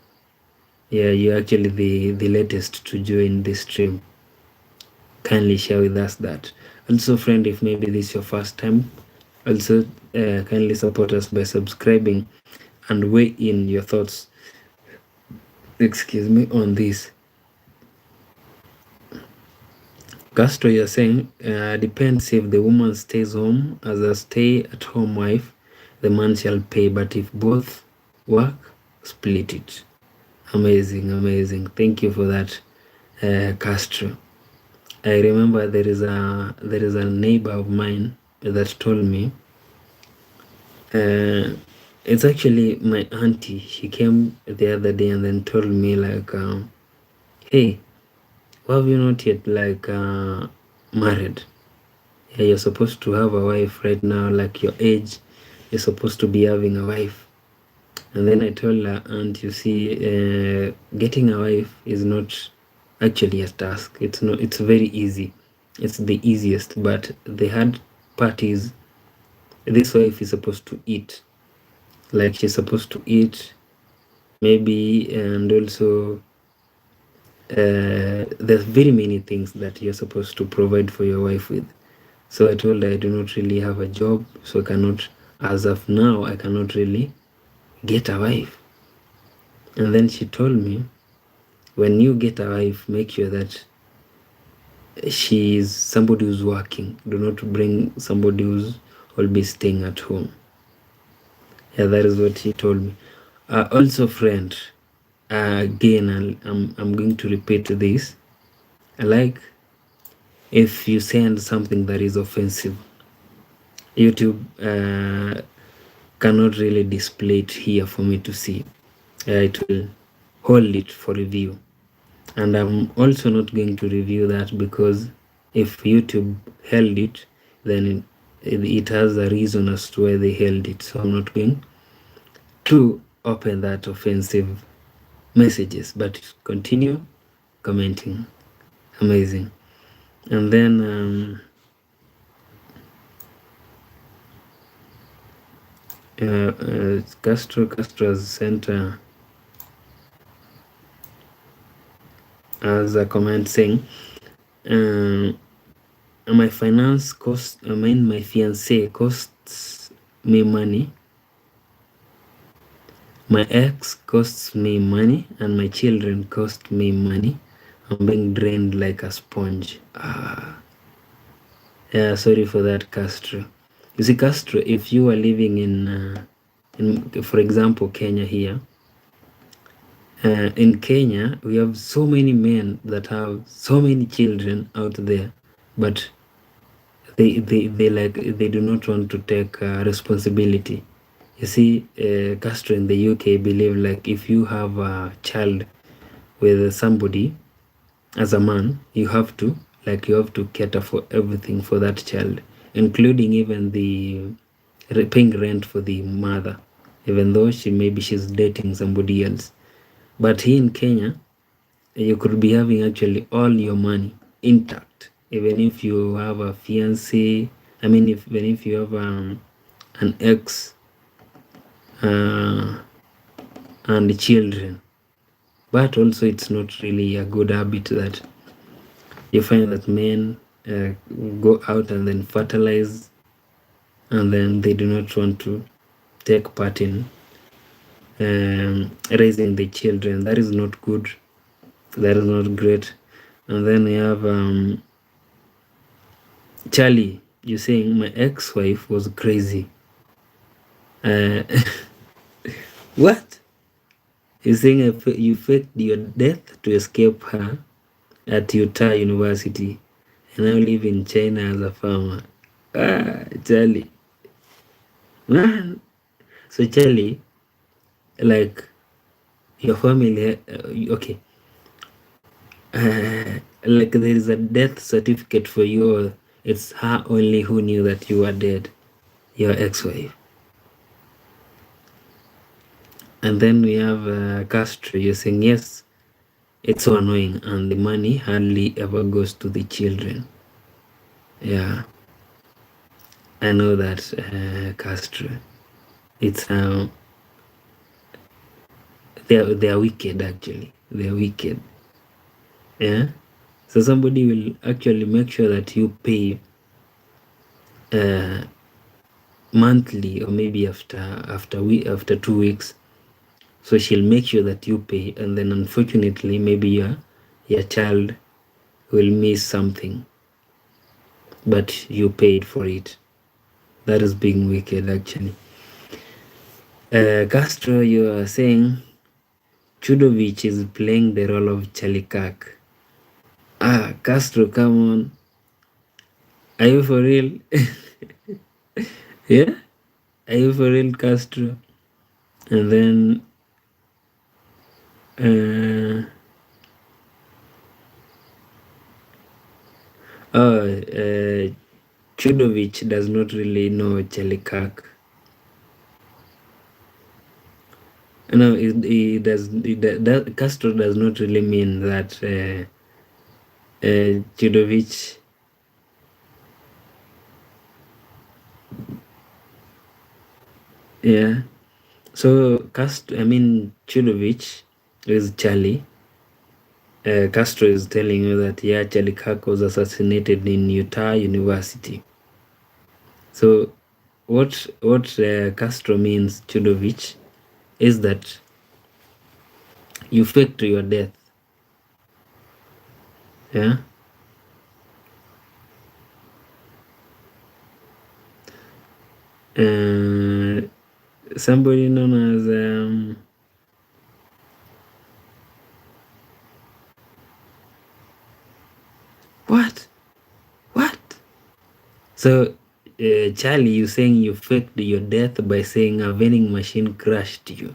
Yeah, you're actually the latest to join the stream. Kindly share with us that. Also, friend, if maybe this is your first time, also kindly support us by subscribing and weigh in your thoughts, excuse me, on this. Castro, you're saying depends if the woman stays home as a stay-at-home wife, the man shall pay, but if both work, split it. Amazing. Thank you for that, Castro. I remember there is a neighbor of mine that told me, it's actually my auntie. She came the other day and then told me like, hey, why have you not yet like married? Yeah, you're supposed to have a wife right now, like your age. You're supposed to be having a wife. And then I told her, aunt, you see, getting a wife is not actually a task. It's not. It's very easy. It's the easiest. But the hard part is this wife is supposed to eat. Like she's supposed to eat, maybe, and also there's very many things that you're supposed to provide for your wife with. So I told her I do not really have a job, so I cannot, as of now, I cannot really get a wife. And then she told me, when you get a wife, make sure that she is somebody who's working. Do not bring somebody who's always staying at home. Yeah, that is what she told me. Also, friend, again, I'm going to repeat this. Like, if you send something that is offensive, YouTube cannot really display it here for me to see. It will hold it for review. And I'm also not going to review that, because if YouTube held it, then it has a reason as to why they held it. So I'm not going to open that offensive messages, but continue commenting. Amazing. And then Castro's sent as a comment saying, my finance costs, my fiance costs me money, my ex costs me money, and my children cost me money. I'm being drained like a sponge. Yeah, sorry for that, Castro. You see, Castro, if you are living in for example, Kenya here, in Kenya, we have so many men that have so many children out there, but they do not want to take responsibility. You see, Castro in the UK believe like if you have a child with somebody as a man, you have to cater for everything for that child, including even the paying rent for the mother, even though she's dating somebody else. But here in Kenya, you could be having actually all your money intact, even if you have a fiancé. I mean, even if you have an ex and children. But also, it's not really a good habit that you find that men go out and then fertilize, and then they do not want to take part in raising the children. That is not good. That is not great. And then we have Charlie, you saying my ex-wife was crazy. What? You saying you faked your death to escape her at Utah University, and now live in China as a farmer. Charlie, Man. So Charlie, like your family, okay, like there is a death certificate for you, or it's her only who knew that you were dead, your ex-wife. And then we have Castro. You're saying yes, it's so annoying, and the money hardly ever goes to the children. Yeah, I know that, Castro. It's they are wicked actually. They are wicked. Yeah. So somebody will actually make sure that you pay monthly, or maybe after 2 weeks. So she'll make sure that you pay, and then unfortunately maybe your child will miss something, but you paid for it. That is being wicked actually. Castro, you are saying Chudovich is playing the role of Chalikak. Castro, come on. Are you for real? Yeah? Are you for real, Castro? And then Chudovich does not really know Chalikak. No, Castro does not really mean that Chudovich. Yeah. So Chudovich is Charlie. Castro is telling you that Charlie Kirk was assassinated in Utah University. So what Castro means, Chudovich, is that you faked your death. Yeah. Somebody known as what? So Charlie, you saying you faked your death by saying a vending machine crushed you.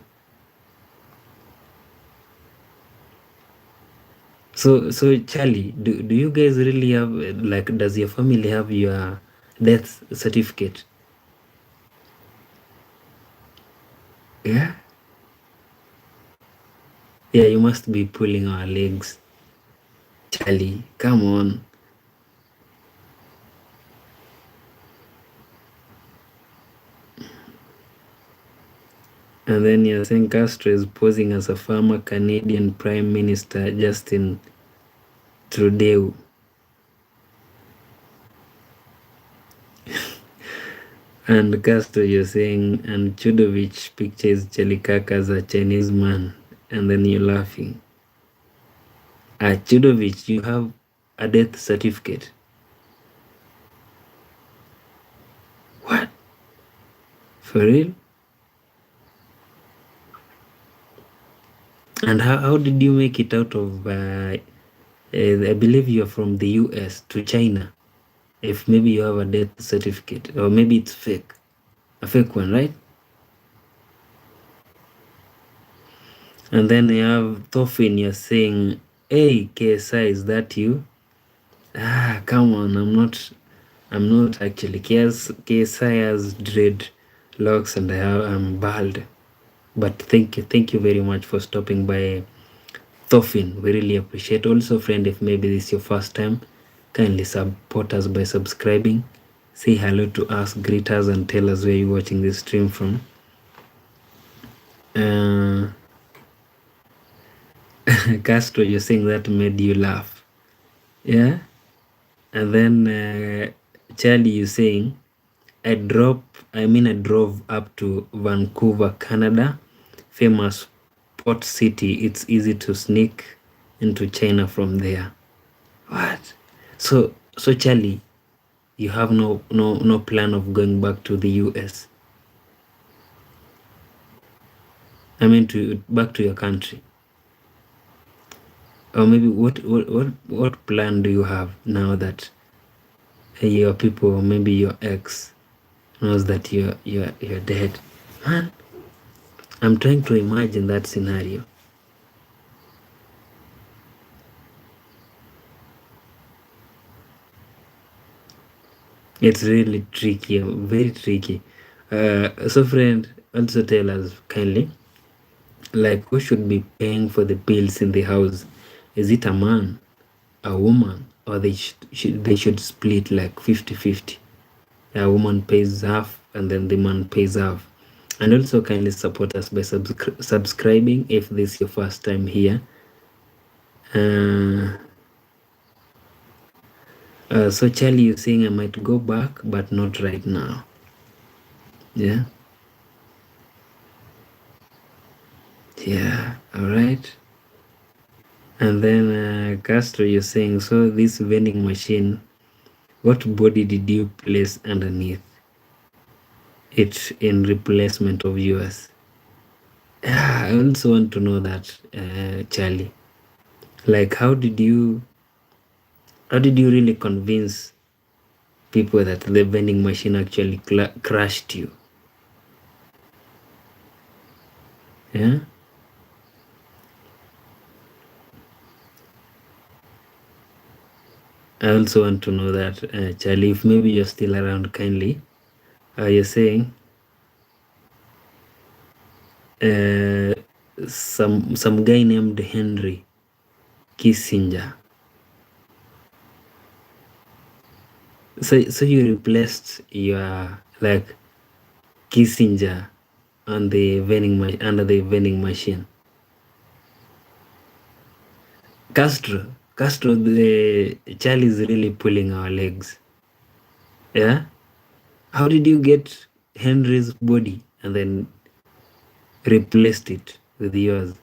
So Charlie, do you guys really have, like, does your family have your death certificate? Yeah. Yeah, you must be pulling our legs. Charlie, come on. And then you're saying Castro is posing as a former Canadian Prime Minister Justin Trudeau. And Castro, you're saying, and Chudovich pictures Chelikak as a Chinese man. And then you're laughing. Chudovich, you have a death certificate. What? For real? And how did you make it out of, I believe you're from the US to China? If maybe you have a death certificate, or maybe it's fake. A fake one, right? And then you have Thofin, you're saying, hey, KSI, is that you? Come on, I'm not actually. KSI has dreadlocks and I'm bald. But thank you very much for stopping by, Thofin. We really appreciate. Also, friend, if maybe this is your first time, kindly support us by subscribing. Say hello to us, greet us, and tell us where you're watching this stream from. Castro, you're saying that made you laugh. Yeah? And then Charlie, you're saying, I drove up to Vancouver, Canada, famous port city. It's easy to sneak into China from there. What? So Charlie, you have no plan of going back to the US? I mean, back to your country? Or maybe what plan do you have now that your people, or maybe your ex, knows that you're dead. Man, I'm trying to imagine that scenario. It's really tricky, very tricky. So friend, also tell us kindly, like, who should be paying for the bills in the house? Is it a man, a woman, or they should split like 50-50? A woman pays half and then the man pays half. And also kindly support us by subscribing if this is your first time here. So Charlie, you're saying I might go back, but not right now. Yeah. Yeah. All right. And then Castro, you're saying, so this vending machine, what body did you place underneath it in replacement of yours? Yeah, I also want to know that, Charlie. Like, how did you really convince people that the vending machine actually crushed you? Yeah. I also want to know that, Charlie, if maybe you're still around, kindly. You're saying some guy named Henry Kissinger. So you replaced your like Kissinger on the under the vending machine. Castro, the Charlie is really pulling our legs. Yeah. How did you get Henry's body and then replaced it with yours?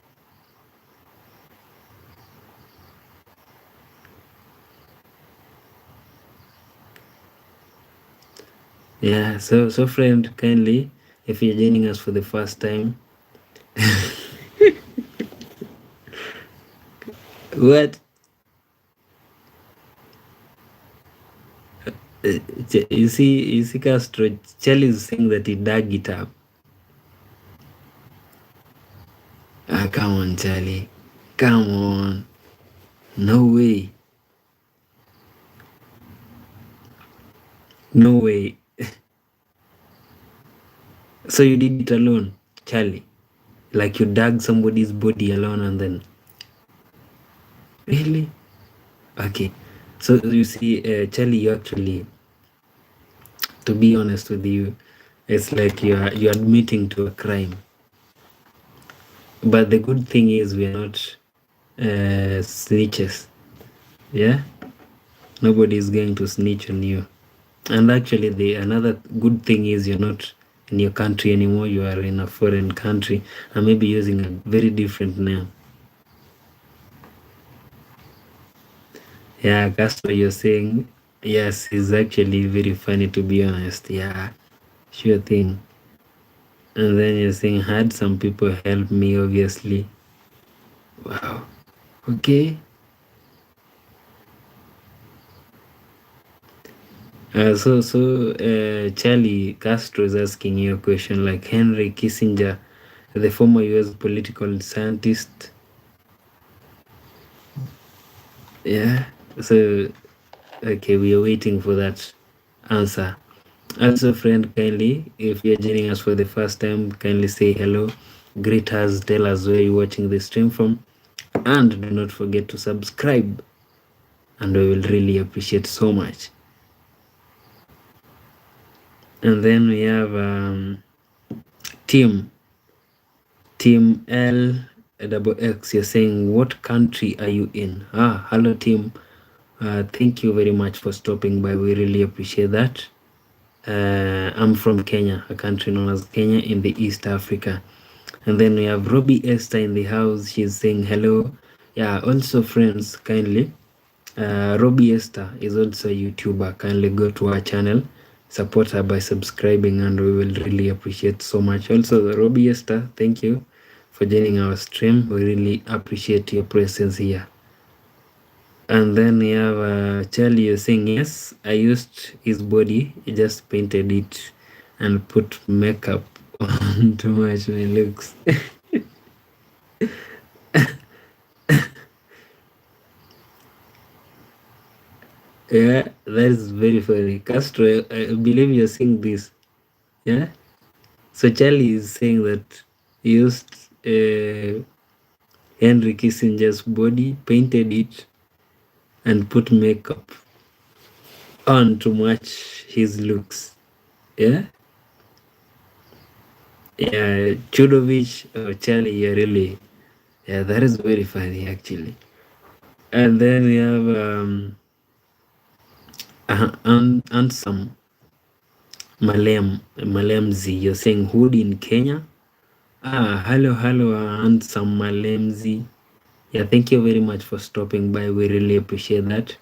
Yeah, so friend, kindly, if you're joining us for the first time, what? You see, Castro, Charlie is saying that he dug it up. Ah, come on, Charlie. Come on. No way. No way. So you did it alone, Charlie? Like you dug somebody's body alone and then... Really? Okay. So you see, Charlie, you actually, to be honest with you, it's like you're admitting to a crime. But the good thing is we are not snitches. Yeah? Nobody is going to snitch on you. And actually, the another good thing is you're not in your country anymore. You are in a foreign country and maybe using a very different name. Yeah, that's what you're saying. Yes, it's actually very funny, to be honest. Yeah, sure thing. And then you're saying, had some people help me, obviously. Wow. Okay. Charlie Castro is asking you a question, like Henry Kissinger, the former US political scientist. Yeah. So, okay, we are waiting for that answer. Also, friend, kindly, if you're joining us for the first time, kindly say hello, greet us, tell us where you're watching the stream from, and do not forget to subscribe, and we will really appreciate so much. And then we have Team LXX. You're saying, what country are you in? Hello, Team. Thank you very much for stopping by. We really appreciate that. I'm from Kenya, a country known as Kenya in the East Africa. And then we have Robbie Esther in the house. She's saying hello. Yeah, also friends, kindly. Robbie Esther is also a YouTuber. Kindly go to our channel, support her by subscribing, and we will really appreciate so much. Also, Robbie Esther, thank you for joining our stream. We really appreciate your presence here. And then we have Charlie saying, yes, I used his body, he just painted it and put makeup on to match my looks. Yeah, that is very funny. Castro, I believe you're seeing this. Yeah. So Charlie is saying that he used Henry Kissinger's body, painted it, and put makeup on to match his looks. Yeah. Yeah, Chudovich, Charlie, yeah, really. Yeah, that is very funny actually. And then we have Ansam Malemzi. You're saying hood in Kenya? Hello, Ansam Malemzi. Yeah, thank you very much for stopping by. We really appreciate that.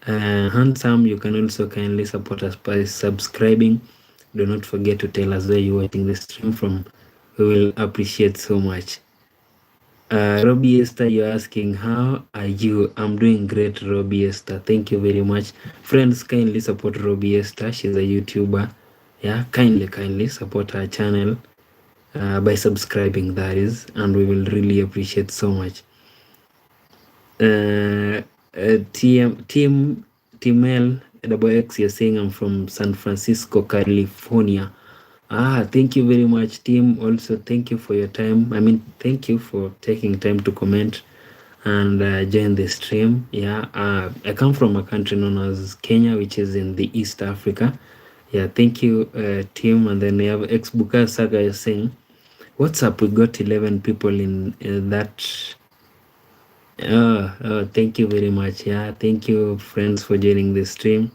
Handsome, you can also kindly support us by subscribing. Do not forget to tell us where you're watching the stream from. We will appreciate so much. Robbie Esther, you're asking, how are you? I'm doing great, Robbie Esther. Thank you very much. Friends, kindly support Robbie Esther. She's a YouTuber. Yeah, kindly support her channel by subscribing, that is, and we will really appreciate so much. Team L double X, you're saying I'm from San Francisco, California. Thank you very much, team. Also, thank you for your time. I mean, thank you for taking time to comment and join the stream. Yeah, I come from a country known as Kenya, which is in the East Africa. Yeah, thank you, team. And then we have Buka Saga saying, what's up? We got 11 people in that. Thank you very much. Yeah, thank you, friends, for joining the stream.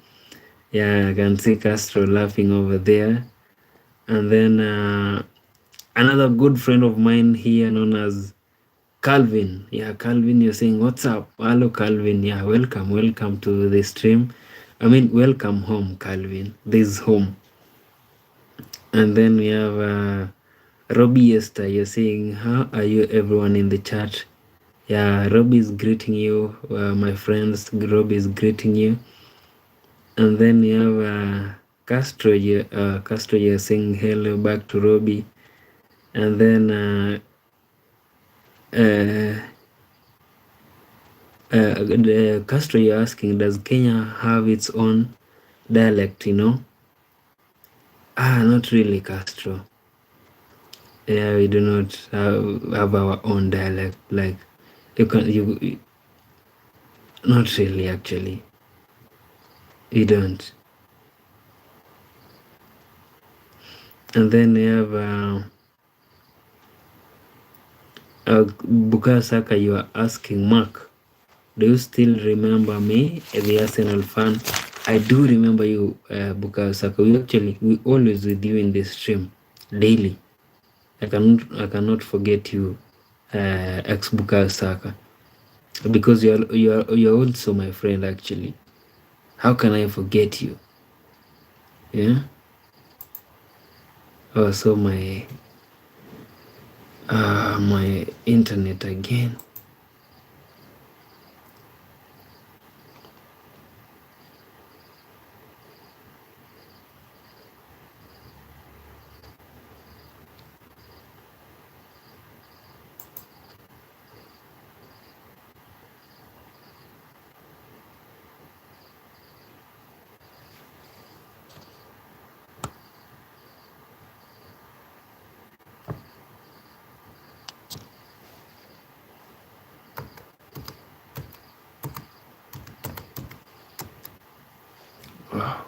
Yeah, I can see Castro laughing over there. And then another good friend of mine here known as Calvin. Yeah, Calvin, you're saying, what's up? Hello, Calvin. Yeah, welcome to the stream. I mean, welcome home, Calvin. This is home. And then we have Robbie Esther. You're saying, how are you, everyone in the chat? Yeah, Robbie is greeting you, my friends. Robbie is greeting you. And then you have Castro. Castro, you're saying hello back to Robbie. And then Castro, you're asking, does Kenya have its own dialect? Not really, Castro. Yeah, we do not have our own dialect. Like not really, actually. We don't. And then we have Bukasaka. You are asking, Mark, do you still remember me, the Arsenal fan? I do remember you, Bukasaka. We always with you in the stream daily. I cannot forget you, ex Bukasaka, because you're also my friend actually. How can I forget you? Yeah. Oh, so my internet again. Wow.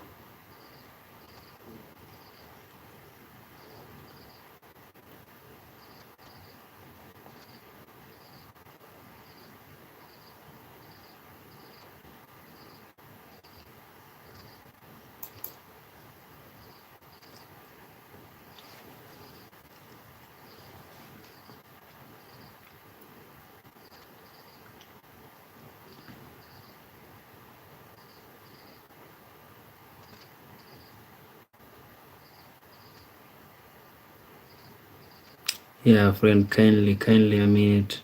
Yeah, friend, kindly a minute.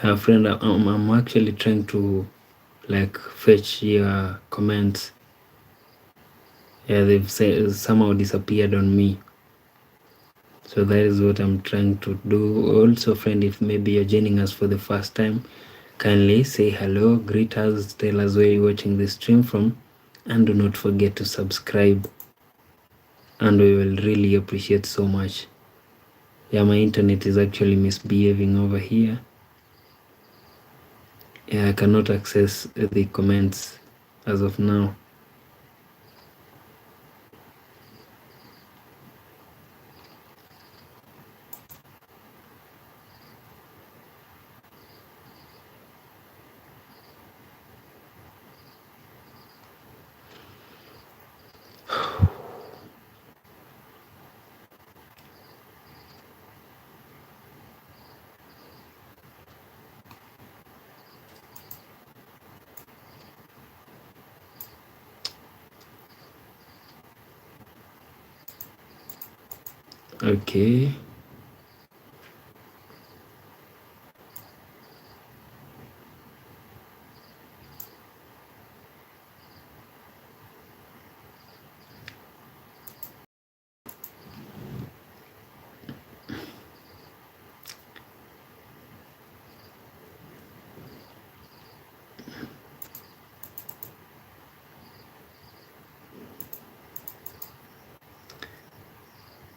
Friend, I'm actually trying to like fetch your comments. Yeah, they've somehow disappeared on me. So that is what I'm trying to do. Also, friend, if maybe you're joining us for the first time, kindly say hello, greet us, tell us where you're watching the stream from, and do not forget to subscribe. And we will really appreciate so much. Yeah, my internet is actually misbehaving over here. Yeah, I cannot access the comments as of now. Okay.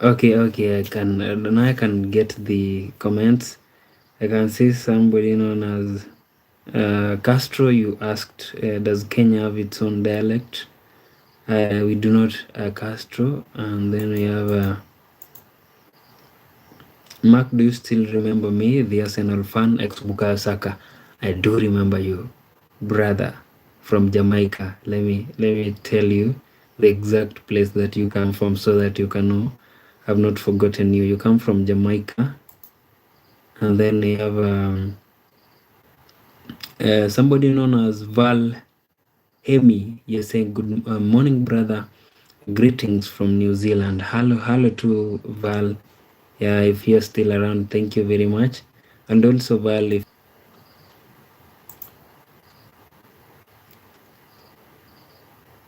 Okay, I can now I can get the comments. I can see somebody known as Castro. You asked, does Kenya have its own dialect? We do not, Castro. And then we have Mark. Do you still remember me, the Arsenal fan, ex-Bukayo Saka? I do remember you, brother, from Jamaica. Let me tell you the exact place that you come from so that you can know. I've not forgotten you. You come from Jamaica. And then we have somebody known as Val Hemi. You're saying good morning, brother. Greetings from New Zealand. Hello to Val. Yeah, if you're still around, thank you very much. And also Val, if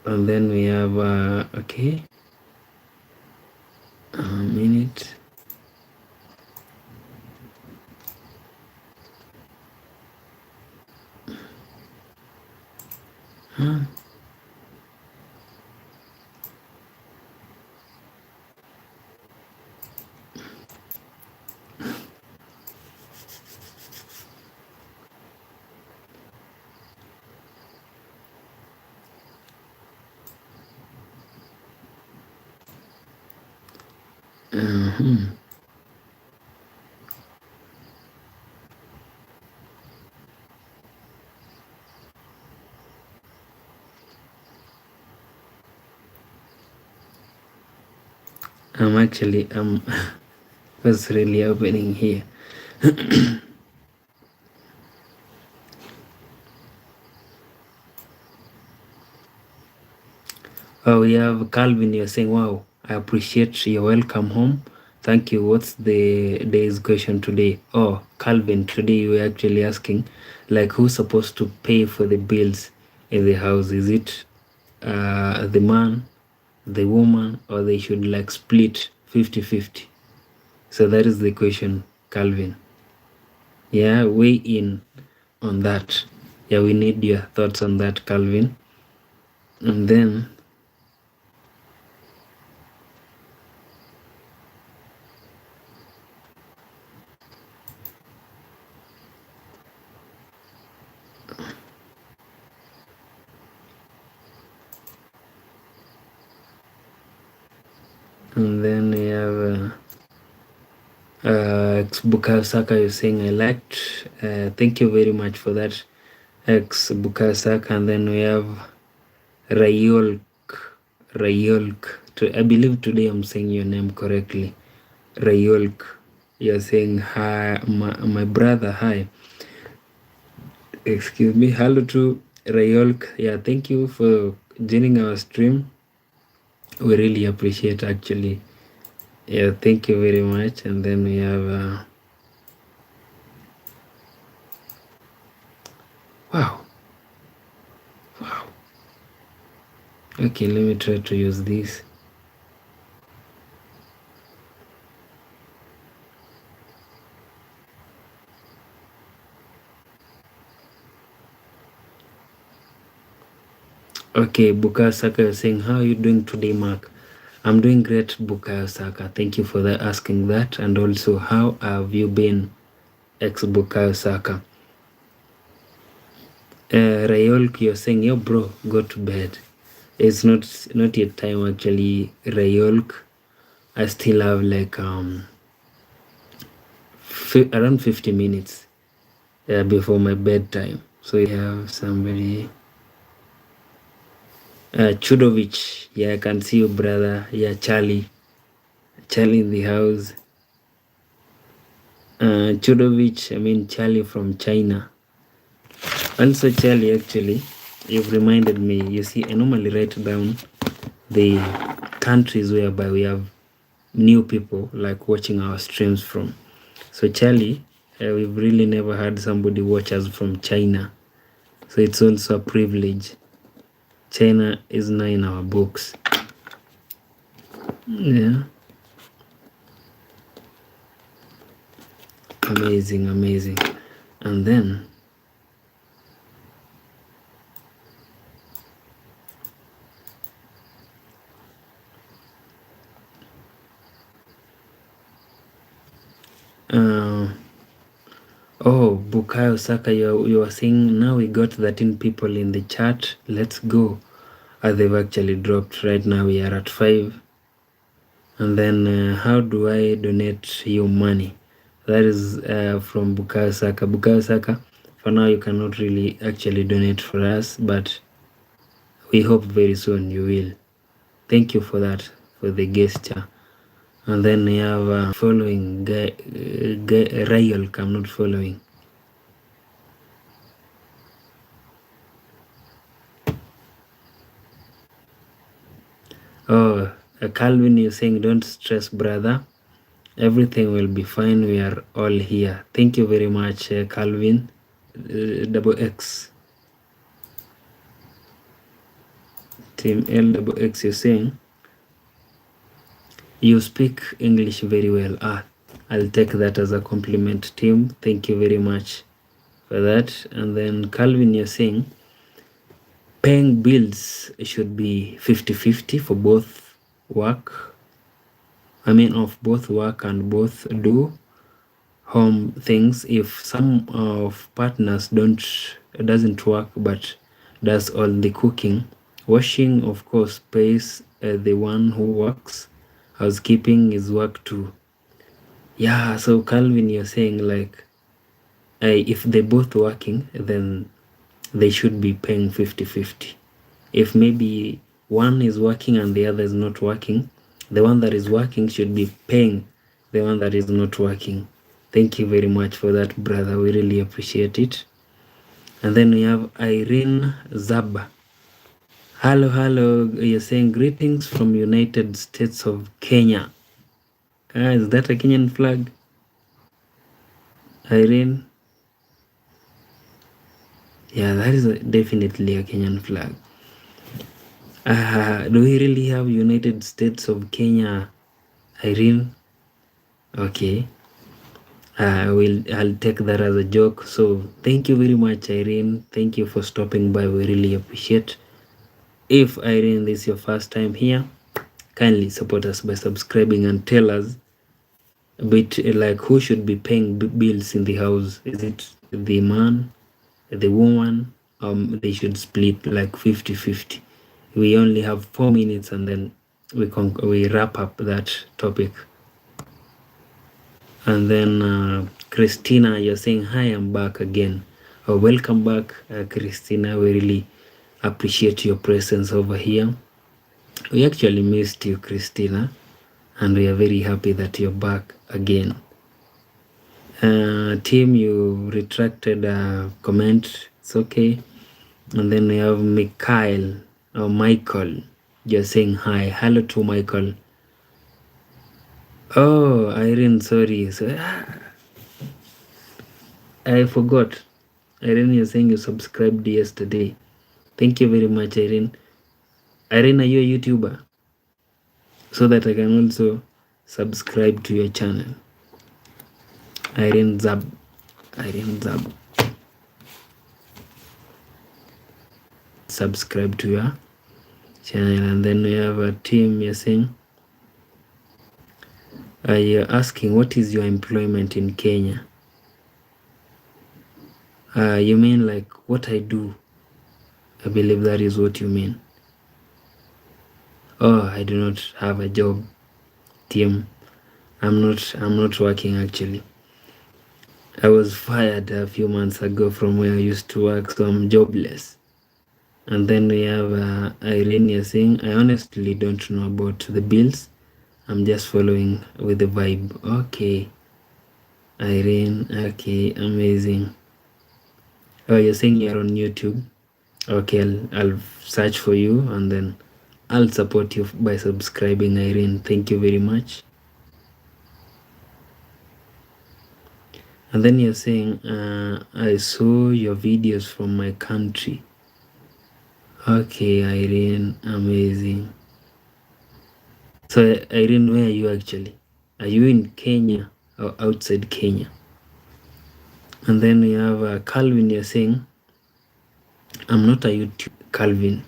and then we have okay, a minute. Huh? Uh-huh. I'm what's really happening here? Oh, we have Calvin. You're saying, wow, I appreciate your welcome home. Thank you. What's the day's question today? Oh, Calvin, today you were actually asking, like, who's supposed to pay for the bills in the house? Is it the man, the woman, or they should like split 50-50? So that is the question, Calvin. Yeah, weigh in on that. Yeah, we need your thoughts on that, Calvin. And then we have Bukayo Saka. You're saying I liked. Thank you very much for that, ex Bukayo Saka. And then we have Rayolk. I believe today I'm saying your name correctly. Rayolk. You're saying hi, my brother. Hi. Excuse me. Hello to Rayolk. Yeah, thank you for joining our stream. We really appreciate actually. Yeah, thank you very much. And then we have Wow. Wow. Okay, let me try to use this. Okay, Bukayo Saka, you're saying, how are you doing today, Mark? I'm doing great, Bukayo Saka. Thank you for asking that. And also, how have you been, ex-Bukayo Saka? Rayolk, you're saying, yo, bro, go to bed. It's not yet time, actually, Rayolk. I still have like around 50 minutes before my bedtime. So you have somebody... Chudovich, yeah, I can see you, brother. Yeah, Charlie in the house. Chudovich, I mean Charlie from China. Also, Charlie, actually, you've reminded me. You see, I normally write down the countries whereby we have new people like watching our streams from. So, Charlie, we've really never had somebody watch us from China. So it's also a privilege. China is now in our books. Yeah. Amazing, amazing. And then oh, Bukayo Saka, you are saying now we got 13 people in the chat. Let's go. They've actually dropped. Right now we are at 5. And then how do I donate you money? That is from Bukayo Saka. Bukayo Saka, for now you cannot really actually donate for us, but we hope very soon you will. Thank you for that, for the gesture. And then we have following Rayolk. I'm not following. Oh, Calvin, you're saying don't stress, brother. Everything will be fine. We are all here. Thank you very much, Calvin. Double X. Team L double X, you're saying you speak English very well. I'll take that as a compliment, team. Thank you very much for that. And then Calvin, you're saying paying bills should be 50-50 for both work. I mean, of both work and both do home things. If some of partners doesn't work but does all the cooking, washing of course pays the one who works. Housekeeping is work too. Yeah, so Calvin, you're saying like if they both working, then they should be paying 50-50. If maybe one is working and the other is not working, the one that is working should be paying the one that is not working. Thank you very much for that, brother. We really appreciate it. And then we have Irene Zaba. Hello, hello. You're saying greetings from United States of Kenya. Is that a Kenyan flag? Irene? Yeah, that is definitely a Kenyan flag. Do we really have United States of Kenya, Irene? Okay. I'll take that as a joke. So thank you very much, Irene. Thank you for stopping by. We really appreciate. If Irene, this is your first time here, kindly support us by subscribing and tell us a bit like who should be paying bills in the house. Is it the man, the woman? They should split like 50-50. We only have 4 minutes and then we wrap up that topic. And then Christina, you're saying hi, I'm back again. Welcome back, Christina. We really appreciate your presence over here. We actually missed you, Christina, and we are very happy that you're back again. Team, you retracted a comment. It's okay. And then we have Mikhail or Michael. You're saying hi. Hello to Michael. Oh, Irene, sorry. So, I forgot. Irene, you're saying you subscribed yesterday. Thank you very much, Irene. Irene, are you a YouTuber? So that I can also subscribe to your channel. Irene Zab. Irene Zab. Subscribe to your channel. And then we have a team. You're saying, you're asking, what is your employment in Kenya? You mean like what I do? I believe that is what you mean. Oh, I do not have a job, team. I'm not working actually. I was fired a few months ago from where I used to work, so I'm jobless. And then we have Irene saying, I honestly don't know about the bills. I'm just following with the vibe. Okay. Irene, okay, amazing. Oh, you're saying you're on YouTube? Okay, I'll search for you and then I'll support you by subscribing, Irene. Thank you very much. And then you're saying, I saw your videos from my country. Okay, Irene, amazing. So, Irene, where are you actually? Are you in Kenya or outside Kenya? And then we have Calvin, you're saying, I'm not a YouTube Calvin.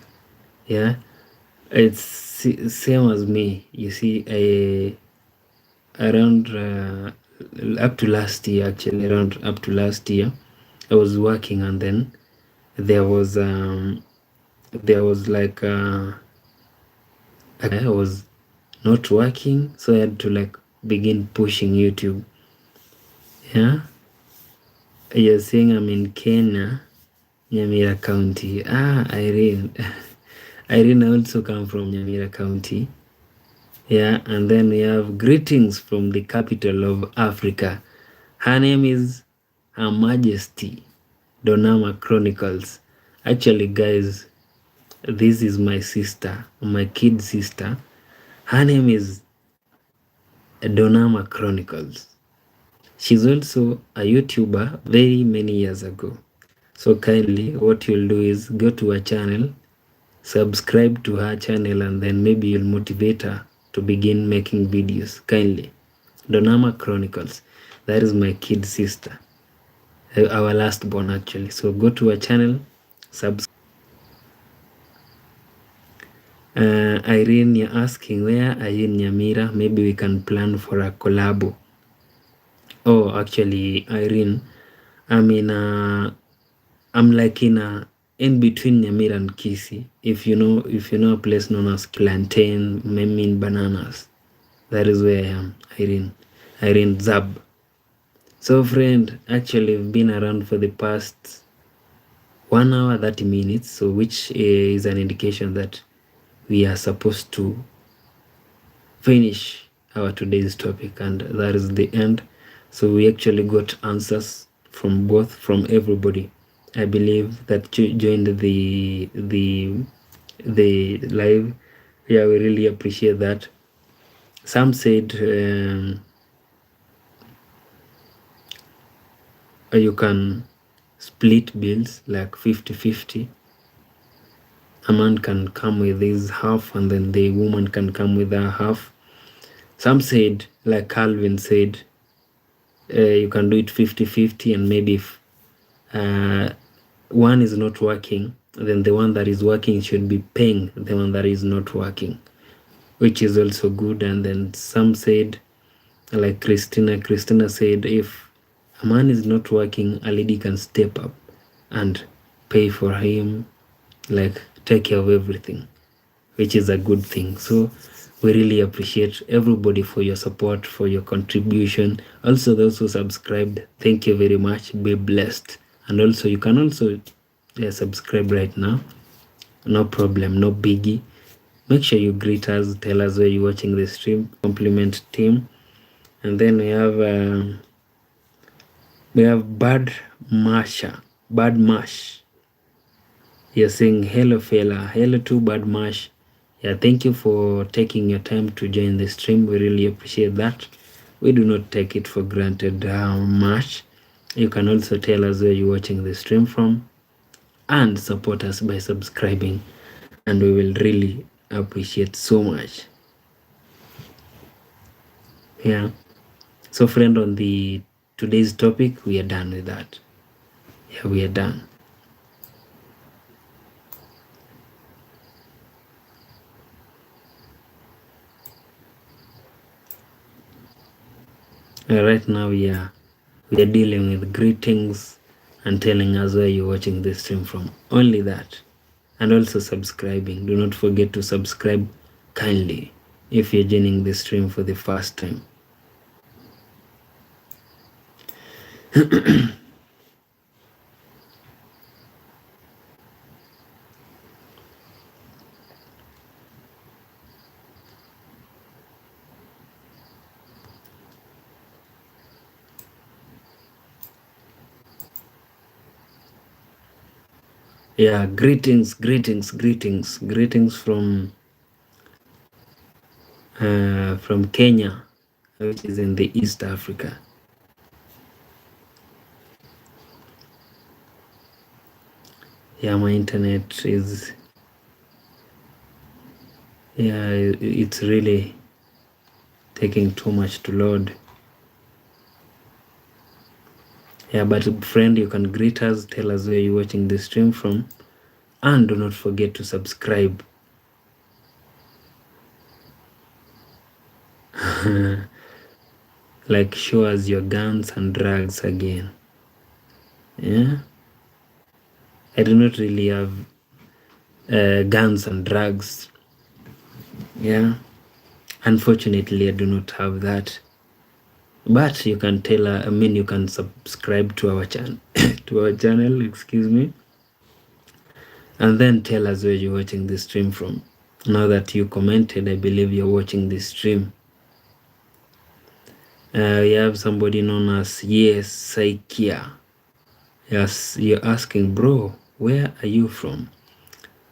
Yeah, it's same as me. You see, around up to last year, actually, up to last year, I was working, and then there was like I was not working, so I had to like begin pushing YouTube. Yeah, you're saying I'm in Kenya, Nyamira County. Irene. Irene, I also come from Nyamira County. Yeah, and then we have greetings from the capital of Africa. Her name is Her Majesty Donama Chronicles. Actually, guys, this is my sister, my kid sister. Her name is Donama Chronicles. She's also a YouTuber very many years ago. So kindly, what you'll do is go to her channel, subscribe to her channel, and then maybe you'll motivate her to begin making videos. Kindly. Donama Chronicles. That is my kid sister. Our last born actually. So go to her channel, subscribe. Irene, you're asking, where are you in Nyamira? Maybe we can plan for a collabo. Oh, actually, Irene, I'm like in between Nyamira and Kisii. If you know a place known as Plantain, mean bananas. That is where I am, Irene Zab. So friend, actually I've been around for the past 1 hour 30 minutes, so which is an indication that we are supposed to finish our today's topic, and that is the end. So we actually got answers from everybody. I believe that joined the live. Yeah, we really appreciate that. Some said you can split bills like 50-50. A man can come with his half and then the woman can come with her half. Some said, like Calvin said, you can do it 50-50, and maybe if one is not working, then the one that is working should be paying the one that is not working, which is also good. And then some said, like Christina said, if a man is not working, a lady can step up and pay for him, like take care of everything, which is a good thing. So we really appreciate everybody for your support, for your contribution. Also those who subscribed, thank you very much. Be blessed. And also you can also subscribe right now, no problem, no biggie. Make sure you greet us, tell us where you're watching the stream, compliment team. And then we have Bad Mash. You're saying hello fella, hello to Bad Mash. Yeah, thank you for taking your time to join the stream. We really appreciate that. We do not take it for granted much. You can also tell us where you're watching the stream from and support us by subscribing, and we will really appreciate so much. Yeah. So friend, on the today's topic, we are done with that. Yeah, we are done. Right now we are dealing with greetings and telling us where you're watching this stream from. Only that. And also subscribing. Do not forget to subscribe kindly if you're joining the stream for the first time. Yeah, greetings from Kenya, which is in the East Africa. Yeah, my internet is, yeah, it's really taking too much to load. Yeah, but friend, you can greet us, tell us where you're watching the stream from, and do not forget to subscribe. Like, show us your guns and drugs again. Yeah, I do not really have guns and drugs. Yeah, unfortunately I do not have that, but you can tell you can subscribe to our channel to our channel, excuse me, and then tell us where you're watching the stream from. Now that you commented, I believe you're watching this stream. We have somebody known as Yes Saikia. Yes, you're asking, bro, where are you from?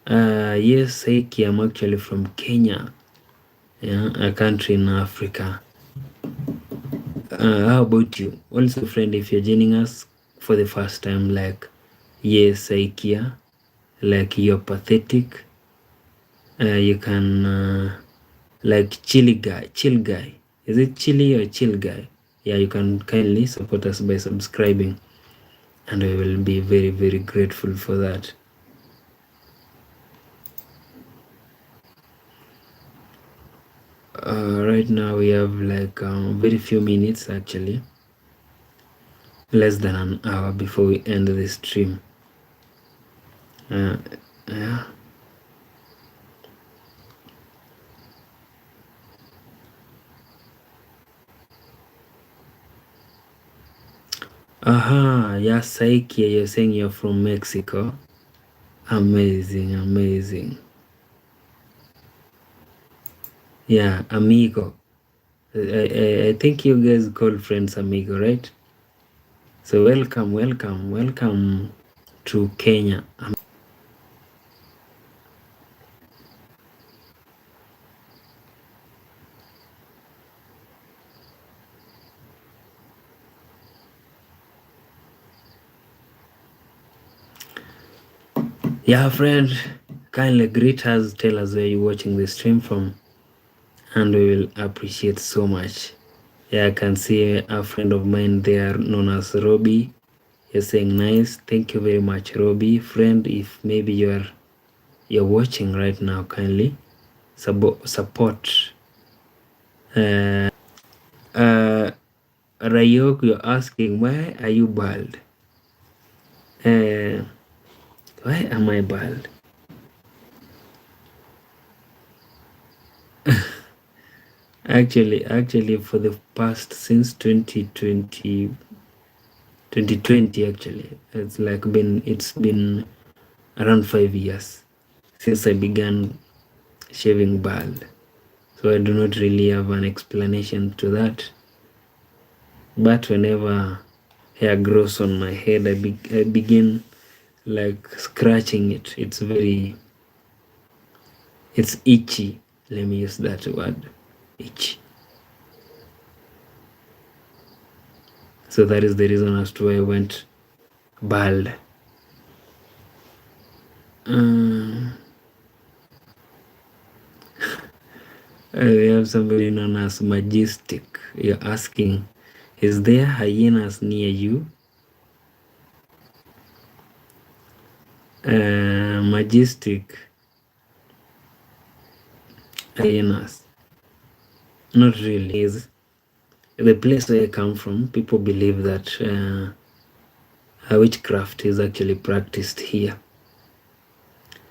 Yes, Saikia, I'm actually from Kenya, yeah, a country in Africa. How about you? Also, friend, if you're joining us for the first time, like, yes, Saikia, like, you're pathetic. You can, like, chill guy. Is it chilly or chill guy? Yeah, you can kindly support us by subscribing, and we will be very, very grateful for that. Right now we have like very few minutes, actually less than an hour before we end the stream. Yeah. Yeah, Saikia, you're saying you're from Mexico. Amazing. Yeah, amigo. I think you guys call friends amigo, right? So welcome to Kenya. Yeah, friend, kindly greet us, tell us where you're watching the stream from, and we will appreciate so much. Yeah, I can see a friend of mine there known as Robbie. You're saying nice. Thank you very much, Robbie. Friend, if maybe you're watching right now, kindly support. Rayok, you're asking, why are you bald? Why am I bald? Actually, for the past, since 2020, actually, it's been around 5 years since I began shaving bald. So I do not really have an explanation to that. But whenever hair grows on my head, I begin like scratching it. It's itchy. Let me use that word, itchy. So that is the reason as to why I went bald. We have somebody known as Majestic. You're asking, is there hyenas near you? Majestic. Hyenas. Not really. Is the place where I come from, people believe that witchcraft is actually practiced here.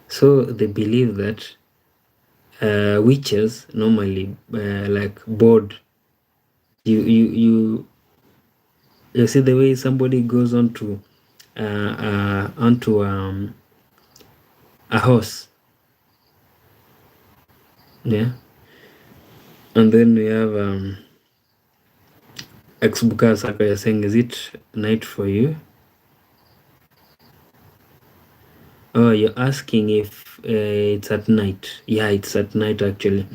So they believe that witches normally like board. You see the way somebody goes onto a horse, yeah, and then we have Exbuka Saka, you're saying, is it night for you? Oh, you're asking if it's at night. Yeah, it's at night actually.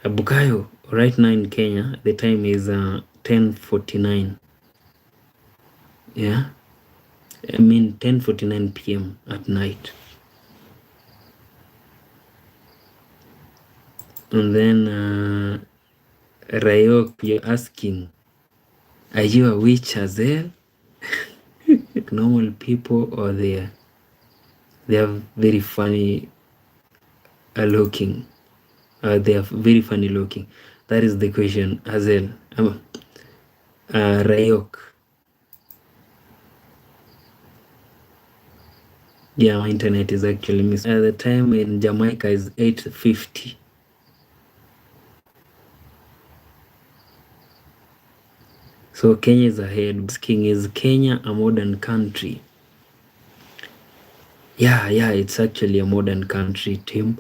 Bukayo, right now in Kenya, the time is 10:49. Yeah, I mean 10:49 p.m. at night. And then Rayok, you're asking, are you a witch as well? Normal people, or they are very funny looking? They are very funny looking. That is the question, Hazel. Rayok. Yeah, my internet is actually missing. The time in Jamaica is 8:50. So Kenya is ahead. Asking, is Kenya a modern country? Yeah, it's actually a modern country, Tim.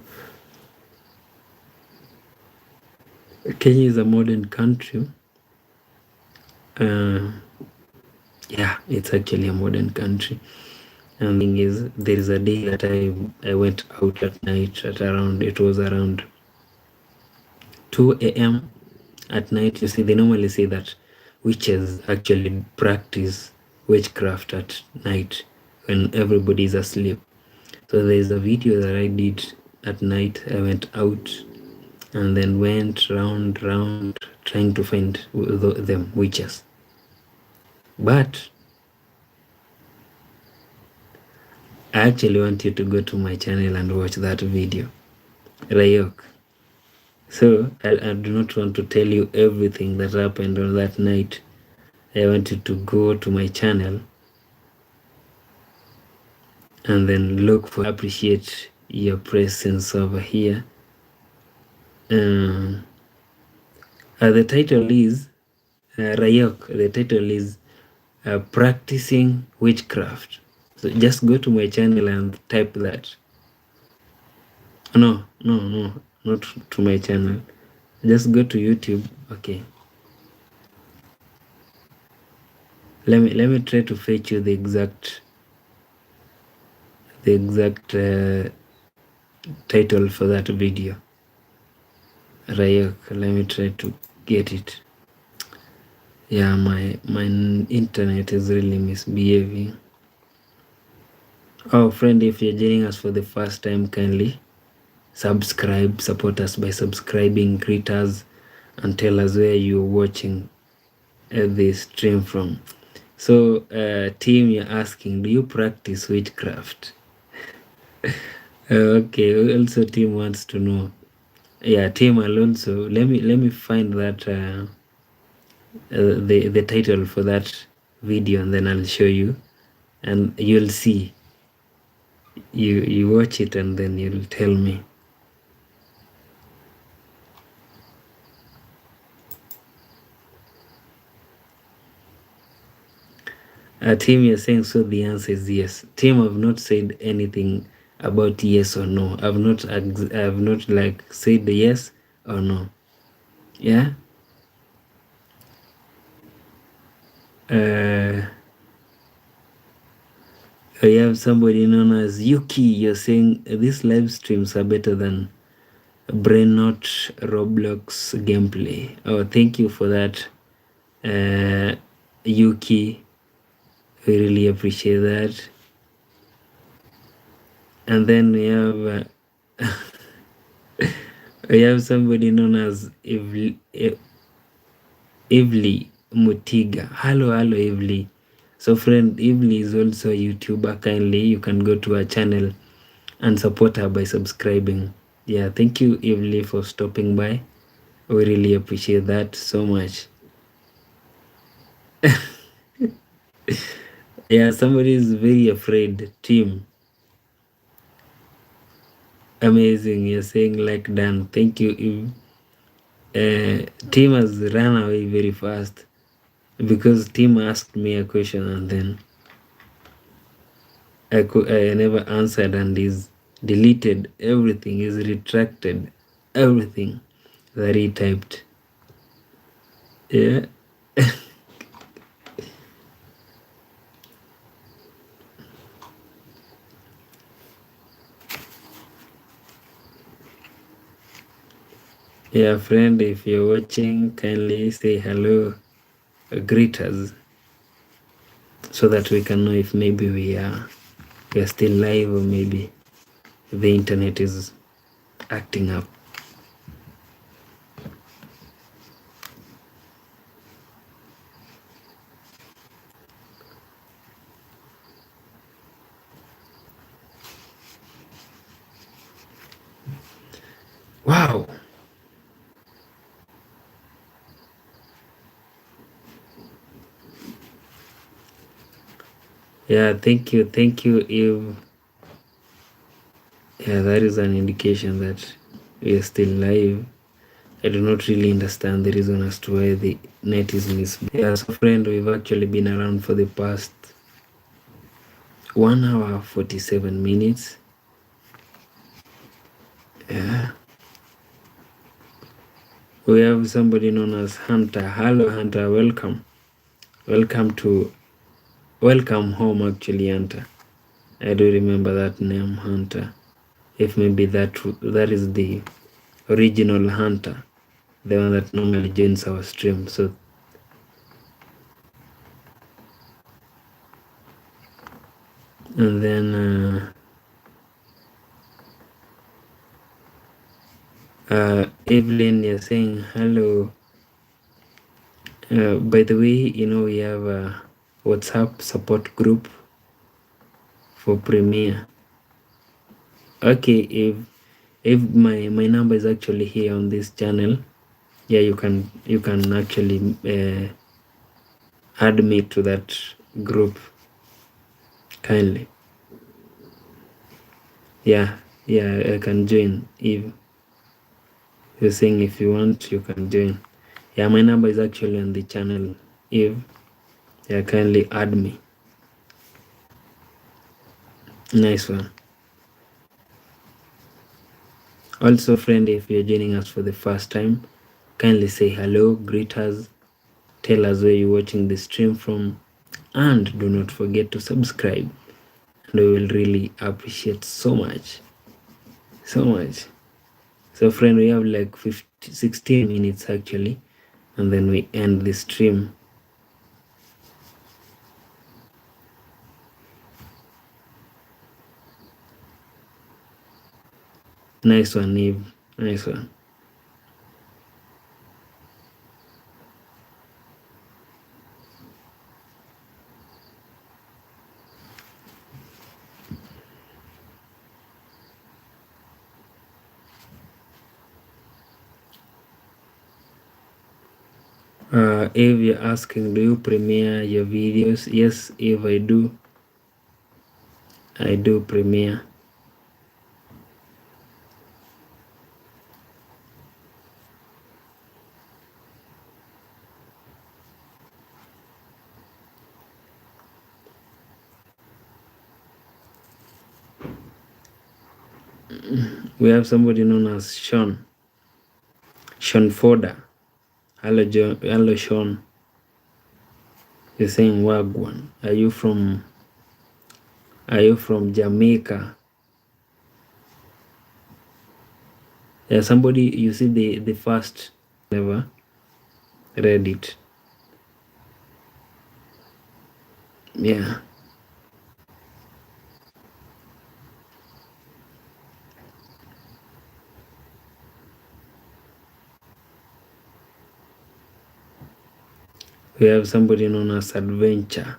Kenya is a modern country. Yeah, it's actually a modern country. And the thing is, there is a day that I went out at night at around 2 a.m. at night. You see, they normally say that witches actually practice witchcraft at night when everybody is asleep. So there's a video that I did at night. I went out and then went round trying to find them witches. But I actually want you to go to my channel and watch that video, Rayok. So I do not want to tell you everything that happened on that night. I want you to go to my channel and then look for, appreciate your presence over here. The title is Rayok. The title is Practicing Witchcraft. So just go to my channel and type that. No, not to my channel. Just go to YouTube. Okay. Let me try to fetch you the exact title for that video. Rayok, let me try to get it. Yeah, my internet is really misbehaving. Oh, friend, if you're joining us for the first time, kindly subscribe. Support us by subscribing, greet us, and tell us where you're watching this stream from. So, team, you're asking, do you practice witchcraft? Okay. Also, team wants to know. Yeah, team Alonso. Let me find that the title for that video, and then I'll show you, and you'll see. You watch it, and then you'll tell me. Team, you're saying so. The answer is yes. Team, I've not said anything about yes or no. I've not like said yes or no. Yeah. I have somebody known as Yuki. You're saying these live streams are better than Brainot Roblox gameplay. Oh, thank you for that. Yuki, we really appreciate that. And then we have somebody known as Evely Mutiga. Hello, Evely. So friend, Evely is also a YouTuber. Kindly, you can go to her channel and support her by subscribing. Yeah, thank you, Evely, for stopping by. We really appreciate that so much. Yeah, somebody is very afraid. Team. Amazing. You're saying like Dan. Thank you, Eve. Team has run away very fast because Team asked me a question and then I never answered, and he's deleted everything. He's retracted everything that he typed. Yeah. Yeah, friend, if you're watching, kindly say hello, greet us, so that we can know if maybe we are still live, or maybe the internet is acting up. Wow. Yeah, thank you, Eve. Yeah, that is an indication that we are still live. I do not really understand the reason as to why the net is misbehaving. Yeah, so friend, we've actually been around for the past 1 hour 47 minutes. Yeah. We have somebody known as Hunter. Hello, Hunter. Welcome. Welcome home, actually, Hunter. I do remember that name, Hunter. If maybe that is the original Hunter, the one that normally joins our stream. So and then Evelyn, you're saying hello. By the way, we have a WhatsApp support group for Premiere. Okay, if my number is actually here on this channel, yeah, you can actually add me to that group kindly. Yeah, I can join. If you're saying if you want, you can join. Yeah, my number is actually on the channel. If kindly add me. Nice one. Also, friend, if you're joining us for the first time, kindly say hello, greet us, tell us where you're watching the stream from, and do not forget to subscribe. And we will really appreciate so much. So much. So, friend, we have like 16 minutes actually, and then we end the stream. Nice one, Eve. Nice one. If you're asking, do you premiere your videos? Yes, if I do. I do premiere. We have somebody known as Sean Forder. Hello, hello, Sean. You're saying Wagwan. Are you from Jamaica? Yeah, somebody, you see the first never read it. Yeah. We have somebody known as Adventure.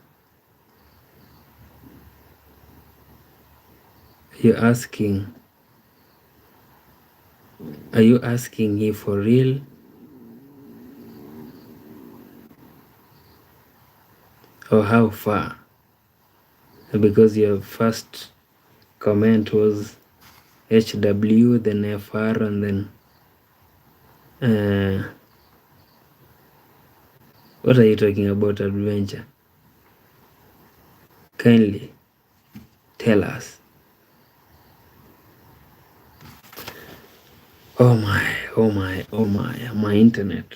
You're asking, are you asking he for real? Or how far? Because your first comment was HW, then FR, and then what are you talking about, Adventure? Kindly tell us. Oh my internet.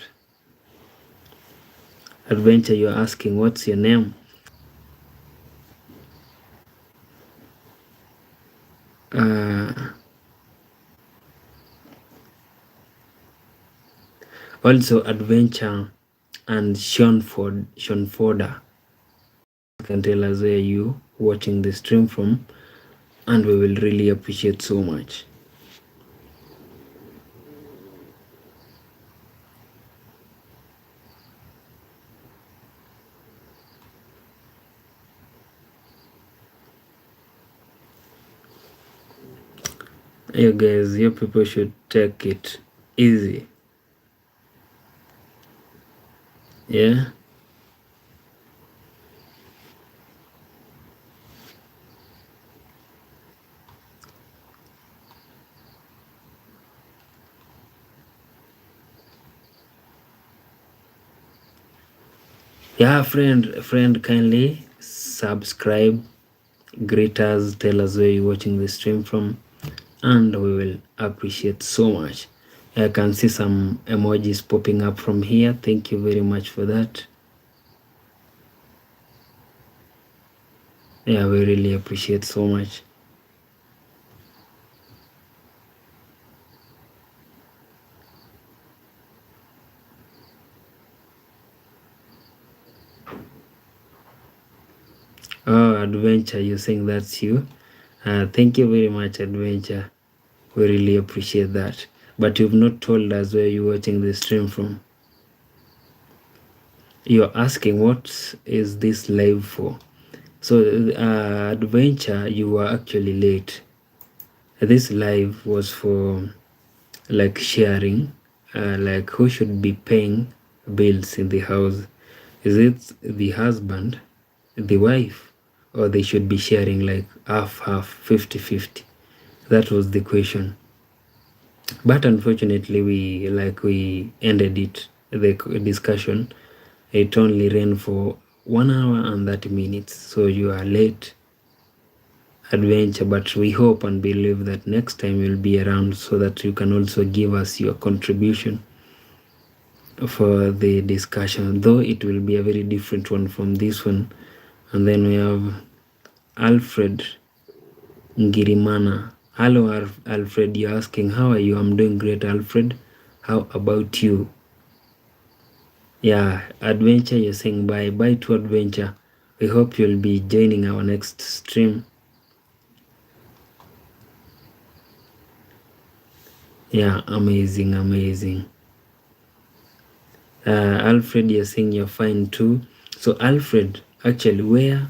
Adventure, you're asking what's your name? Also Adventure and Sean Forder can tell us where you watching the stream from, and we will really appreciate so much. You guys, you people should take it easy. Yeah. Yeah, friend, kindly subscribe, greet us, tell us where you're watching the stream from, and we will appreciate so much. I can see some emojis popping up from here. Thank you very much for that. Yeah, we really appreciate so much. Oh, Adventure, you're saying that's you. Thank you very much, Adventure. We really appreciate that. But you've not told us where you're watching the stream from. You're asking what is this live for? So, Adventure, you were actually late. This live was for like sharing, like who should be paying bills in the house. Is it the husband, the wife, or they should be sharing like half, 50-50? That was the question. But unfortunately, we ended it, the discussion. It only ran for 1 hour and 30 minutes. So you are late, Adventure, but we hope and believe that next time you'll be around so that you can also give us your contribution for the discussion, though it will be a very different one from this one. And then we have Alfred Ngirimana. Hello, Alfred. You're asking, how are you? I'm doing great, Alfred. How about you? Yeah, Adventure, you're saying bye. Bye to Adventure. We hope you'll be joining our next stream. Yeah, amazing. Alfred, you're saying you're fine too. So, Alfred, actually, where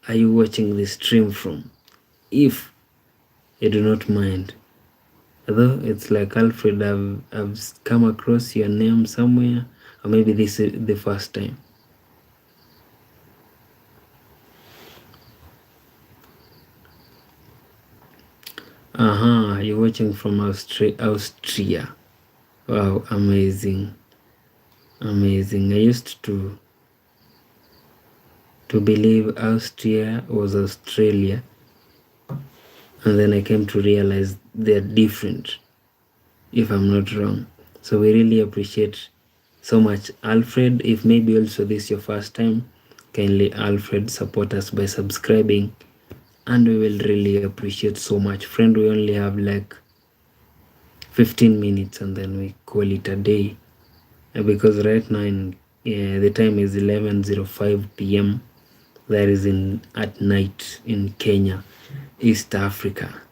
are you watching the stream from? If you do not mind. Although it's like Alfred, I've come across your name somewhere, or maybe this is the first time. You're watching from Austria. Wow, amazing. I used to believe Austria was Australia, and then I came to realize they're different, if I'm not wrong. So we really appreciate so much, Alfred. If maybe also this is your first time, kindly, Alfred, support us by subscribing, and we will really appreciate so much. Friend, we only have like 15 minutes and then we call it a day, because right now the time is 11:05 p.m. that is in at night in Kenya, East Africa.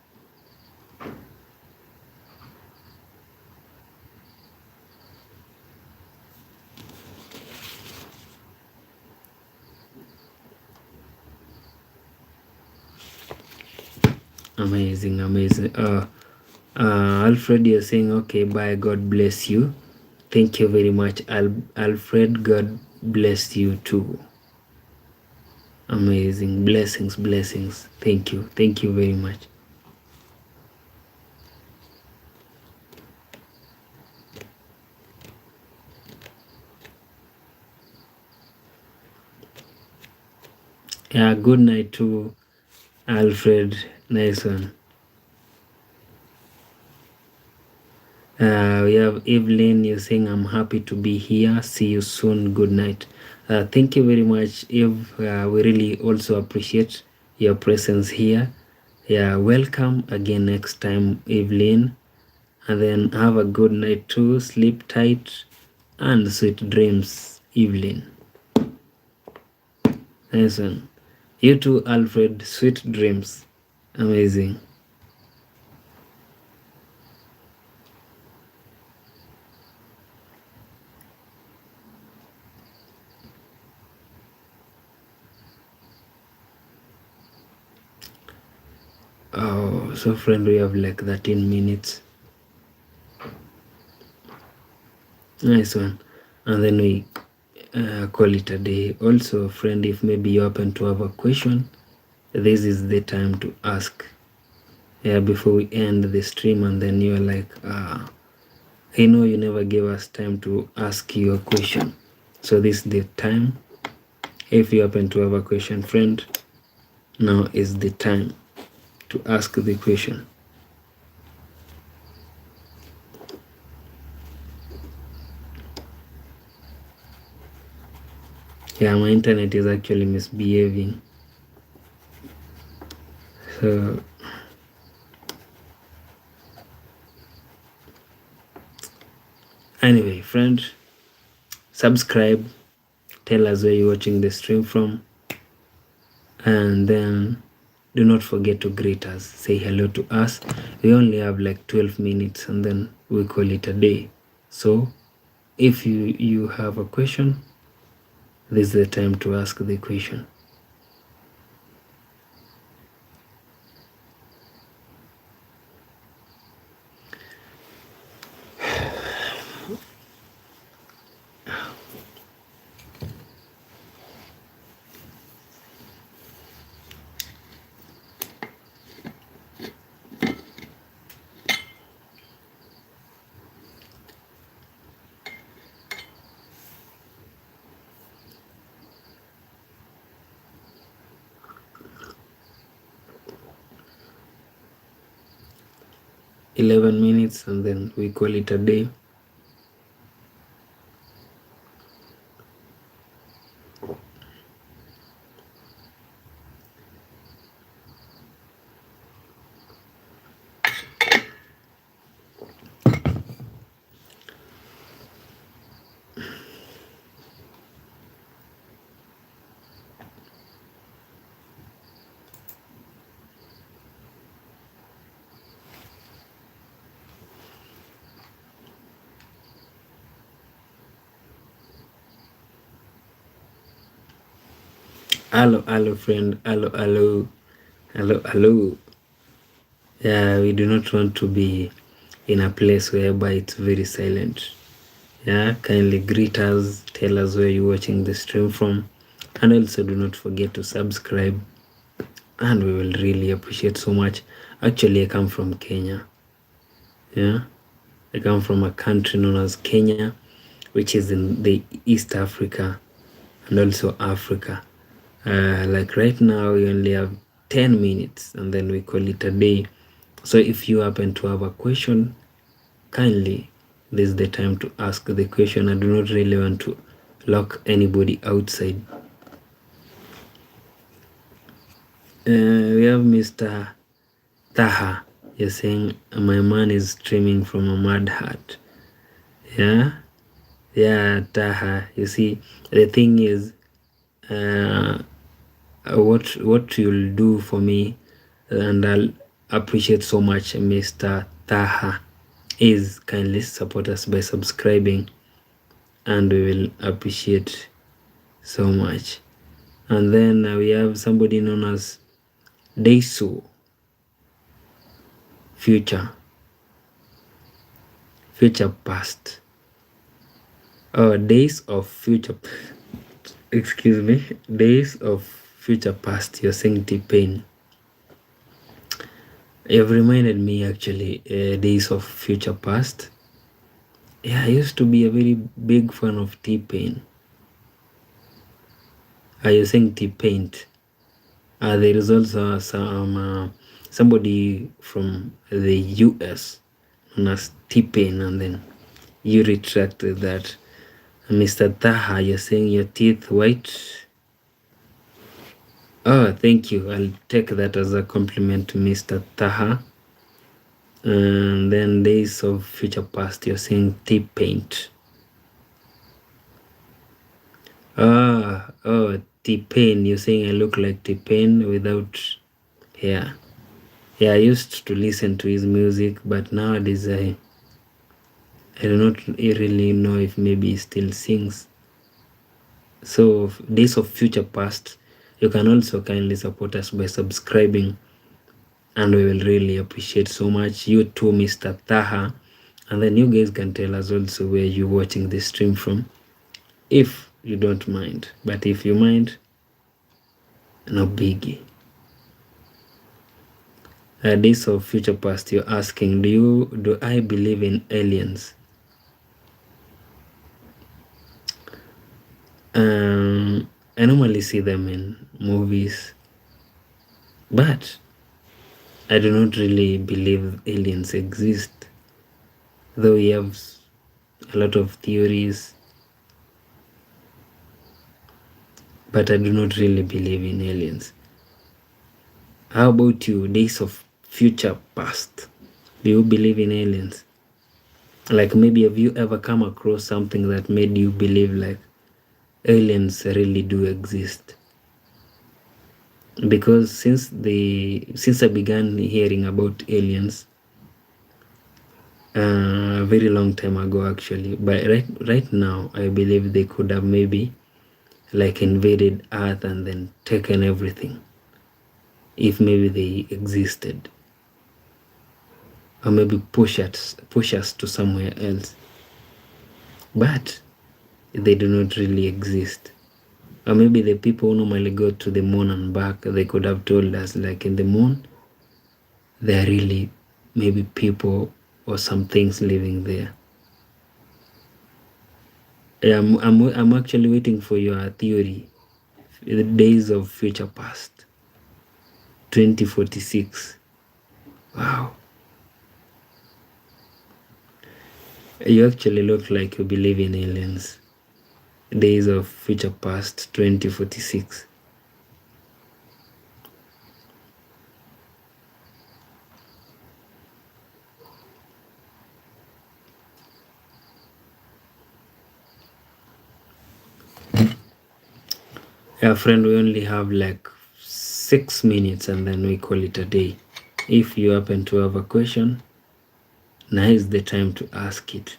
Amazing. Alfred, you're saying okay, bye, God bless you. Thank you very much, Alfred. God bless you too. Amazing. Blessings. Thank you very much. Yeah, good night to Alfred. Nice one. We have Evelyn. You're saying I'm happy to be here. See you soon. Good night. Thank you very much, Eve. We really also appreciate your presence here. Yeah, welcome again next time, Evelyn. And then have a good night too. Sleep tight and sweet dreams, Evelyn. Nice one. You too, Alfred. Sweet dreams. Amazing. Oh, so friend, we have like 13 minutes. Nice one. And then we call it a day. Also, friend, if maybe you happen to have a question, this is the time to ask. Yeah, before we end the stream, and then you're like, I know you never gave us time to ask you a question. So this is the time. If you happen to have a question, friend, now is the time to ask the question. Yeah, my internet is actually misbehaving. So anyway, friend, subscribe, tell us where you're watching the stream from, and then do not forget to greet us, say hello to us. We only have like 12 minutes and then we call it a day. So if you have a question, this is the time to ask the question. $11 minutes and then we call it a day. Hello friend, hello. Yeah, we do not want to be in a place whereby it's very silent. Yeah, kindly greet us, tell us where you're watching the stream from, and also do not forget to subscribe, and we will really appreciate so much. Actually, I come from Kenya. Yeah, I come from a country known as Kenya, which is in the East Africa and also Africa. Like right now we only have 10 minutes and then we call it a day. So if you happen to have a question, kindly, this is the time to ask the question. I do not really want to lock anybody outside. We have Mr. Taha. You're saying my man is streaming from a mad hat. Yeah, Taha. You see, the thing is, what you'll do for me, and I'll appreciate so much, Mr. Taha, is kindly support us by subscribing, and we will appreciate so much. And then we have somebody known as Deisu Future Past. Oh, Days of Future, excuse me, Days of Future Past. You're saying T-Pain. You've reminded me actually, Days of Future Past. Yeah, I used to be a very big fan of T-Pain. Are you saying T-Paint? There is also somebody from the US known as T-Pain, and then you retracted that. Mr. Taha, you're saying your teeth white. Oh, thank you. I'll take that as a compliment to Mr. Taha. And then Days of Future Past, you're saying T-Paint. Oh, T-Pain, you're saying I look like T-Pain without hair. Yeah, I used to listen to his music, but nowadays I do not really know if maybe he still sings. So Days of Future Past, you can also kindly support us by subscribing, and we will really appreciate so much. You too, Mr. Taha, and then you guys can tell us also where you're watching this stream from, if you don't mind. But if you mind, no biggie. Days of Future Past, you're asking, do I believe in aliens? I normally see them in movies, but I do not really believe aliens exist, though we have a lot of theories, but I do not really believe in aliens. How about you, Days of Future Past? Do you believe in aliens? Like, maybe have you ever come across something that made you believe like aliens really do exist? Because since I began hearing about aliens a very long time ago actually, but right now I believe they could have maybe like invaded Earth and then taken everything, if maybe they existed, or maybe push us to somewhere else, but they do not really exist. Or maybe the people who normally go to the moon and back, they could have told us like in the moon there are really maybe people or some things living there. I'm actually waiting for your theory. The Days of Future Past 2046. Wow, you actually look like you believe in aliens. Days of Future Past 2046. Yeah, friend, we only have like 6 minutes and then we call it a day. If you happen to have a question, now is the time to ask it.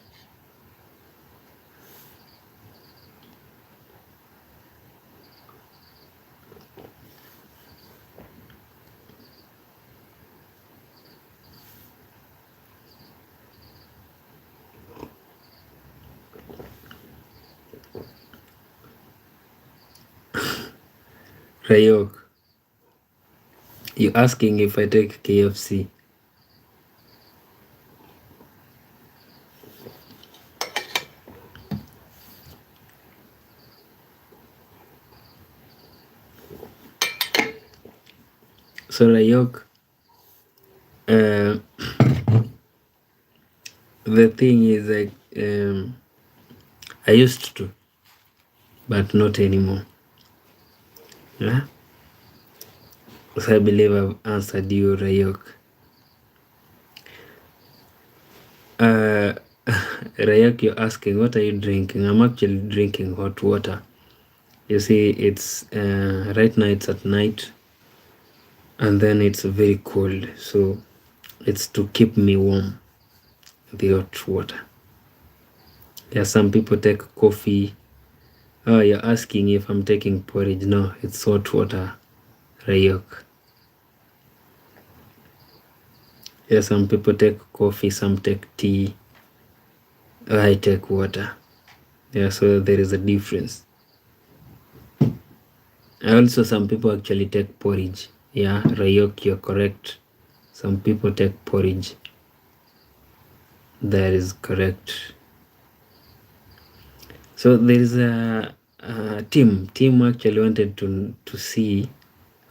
Rayok, you asking if I take KFC? So Rayok, the thing is like, I used to, but not anymore. Yeah. So I believe I've answered you, Rayok. Rayok, you're asking, what are you drinking? I'm actually drinking hot water. You see, it's right now it's at night, and then it's very cold, so it's to keep me warm, the hot water. Yeah, some people take coffee. Oh, you're asking if I'm taking porridge? No, it's hot water, Rayok. Yeah, some people take coffee, some take tea. I take water. Yeah, so there is a difference. Also, some people actually take porridge. Yeah, Rayok, you're correct. Some people take porridge. That is correct. So there is a team. Team actually wanted to see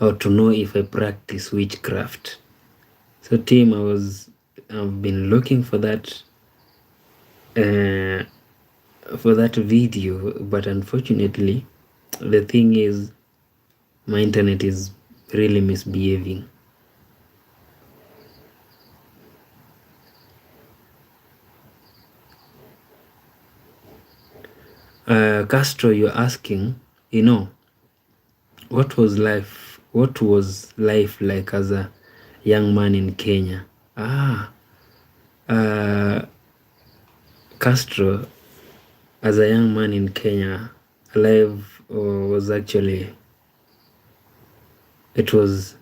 or to know if I practice witchcraft. So team, I've been looking for that video, but unfortunately, the thing is, my internet is really misbehaving. Castro, you're asking, what was life like as a young man in Kenya? Castro, as a young man in Kenya, life was actually, it was,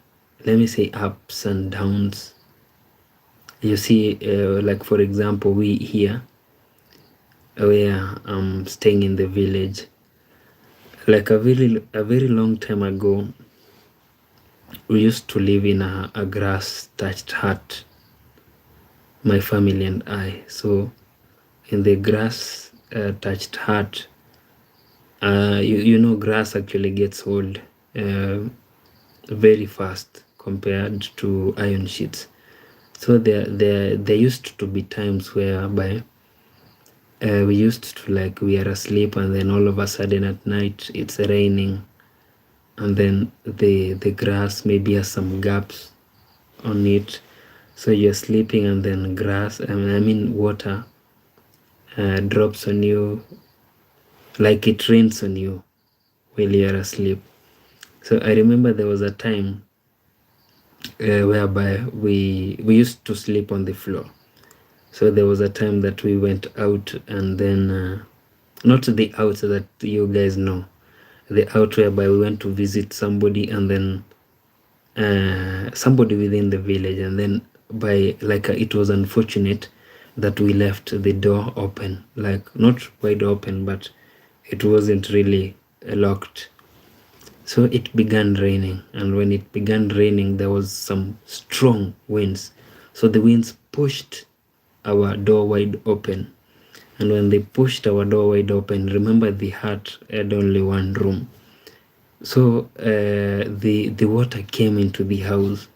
let me say, ups and downs. You see, like for example, we here, where I'm staying in the village, like a very long time ago, we used to live in a grass thatched hut, my family and I. So in the grass thatched hut, grass actually gets old very fast compared to iron sheets. So there used to be times whereby we used to, we are asleep, and then all of a sudden at night it's raining, and then the grass maybe has some gaps on it, so you're sleeping and then water drops on you, like it rains on you while you're asleep. So I remember there was a time whereby we used to sleep on the floor. So there was a time that we went out, and then not the out that you guys know, the out whereby we went to visit somebody, and then somebody within the village, and then it was unfortunate that we left the door open, like not wide open, but it wasn't really locked. So it began raining, and when it began raining, there was some strong winds. So the winds pushed our door wide open, and when they pushed our door wide open, remember the hut had only one room. So the water came into the house,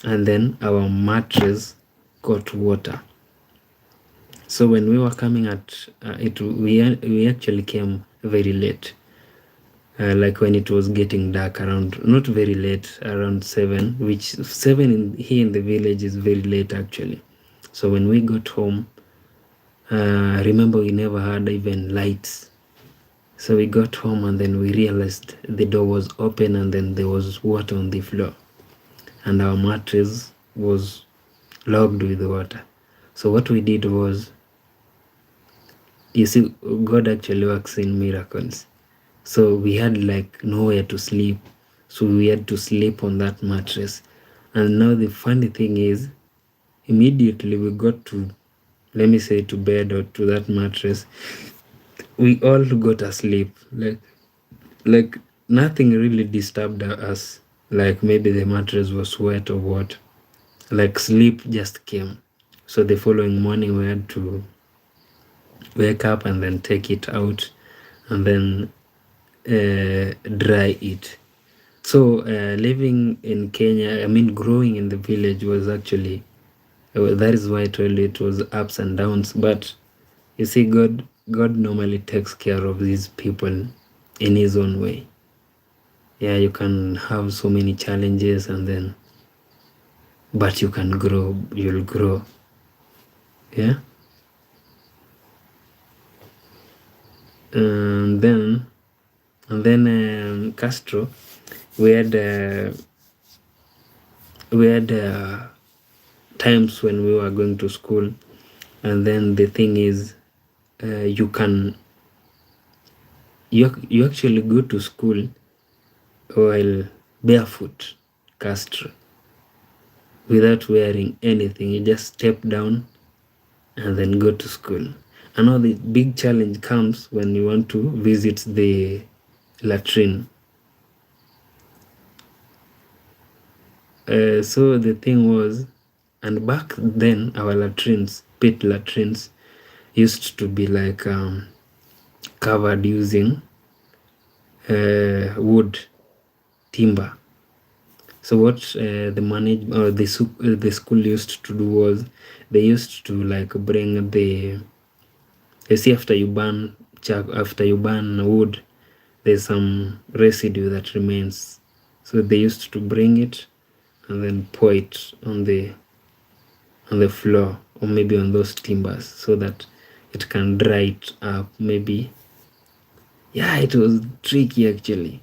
and then our mattress got water. So when we were coming at it, we actually came very late. Like when it was getting dark, around, not very late, around 7, which 7 here in the village is very late actually. So when we got home, remember we never had even lights. So we got home, and then we realized the door was open, and then there was water on the floor, and our mattress was logged with water. So what we did was, you see, God actually works in miracles. So we had nowhere to sleep, so we had to sleep on that mattress. And now the funny thing is, immediately we got to, let me say, to bed or to that mattress, we all got asleep. Like nothing really disturbed us. Like maybe the mattress was wet or what. Like sleep just came. So the following morning we had to wake up and then take it out and then dry it. So living in Kenya, growing in the village was actually, that is why I told you it was ups and downs. But you see, God normally takes care of these people in his own way. Yeah, you can have so many challenges, but you can grow, you'll grow. Yeah. And then And then Castro, we had times when we were going to school, and then the thing is, you actually go to school while barefoot, Castro, without wearing anything. You just step down and then go to school. And now the big challenge comes when you want to visit the latrine. So the thing was, and back then our latrines, pit latrines, used to be like covered using wood, timber. So what the school used to do was, they used to like bring the, you see, after you burn wood, there's some residue that remains. So they used to bring it and then pour it on the floor, or maybe on those timbers, so that it can dry it up. Maybe, yeah, it was tricky actually.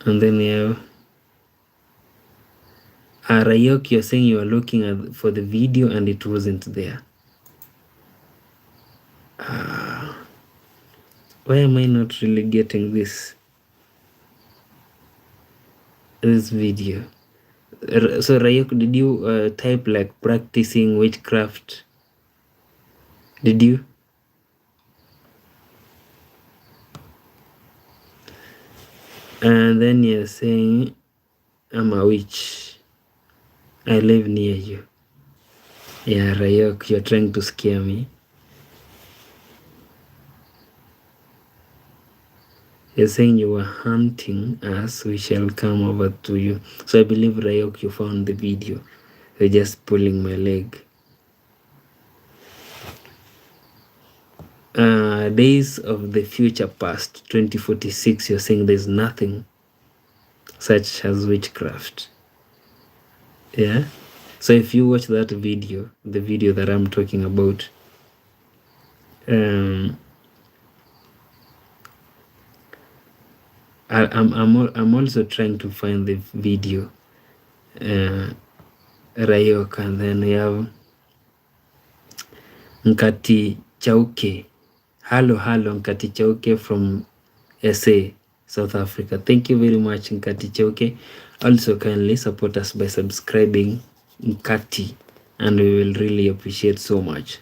And then Rayok, you're saying you are looking for the video and it wasn't there. Why am I not really getting this video? So Rayok, did you type like practicing witchcraft? Did you? And then you're saying, I'm a witch, I live near you. Yeah, Rayok, you're trying to scare me. You're saying you were hunting us, we shall come over to you. So I believe, Rayok, you found the video. You're just pulling my leg. Days of the future past, 2046, you're saying there's nothing such as witchcraft. Yeah? So if you watch that video, the video that I'm talking about, I'm also trying to find the video, Rayok, and then we have Nkati Chauke. Hello, Nkati Chauke from SA, South Africa. Thank you very much, Nkati Chauke. Also, kindly support us by subscribing, Nkati, and we will really appreciate so much.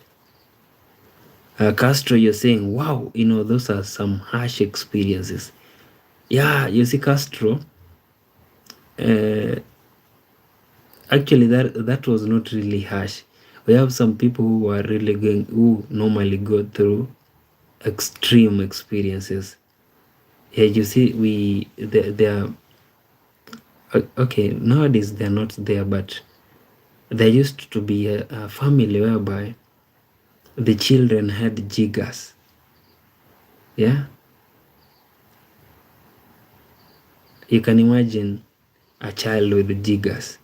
Castro, you're saying, wow, those are some harsh experiences. Yeah, you see, Castro, actually that was not really harsh. We have some people who normally go through extreme experiences. Yeah, you see, they are okay. Nowadays they're not there, but there used to be a family whereby the children had jiggers. Yeah, you can imagine a child with jiggers.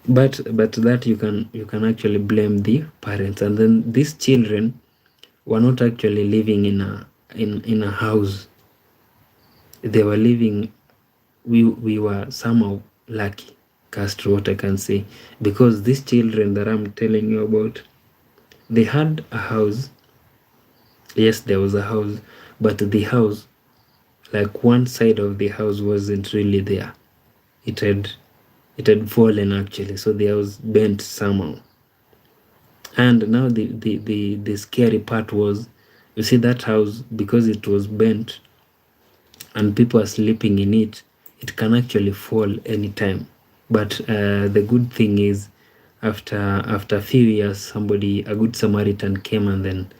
But that you can actually blame the parents. And then these children were not actually living in a house. They were living, we were somehow lucky, Castro, what I can say, because these children that I'm telling you about, they had a house. Yes, there was a house, but the house, like one side of the house wasn't really there. It had fallen actually, so the house bent somehow. And now the scary part was, you see, that house, because it was bent and people are sleeping in it, it can actually fall anytime. But the good thing is, after a few years, a good Samaritan came and then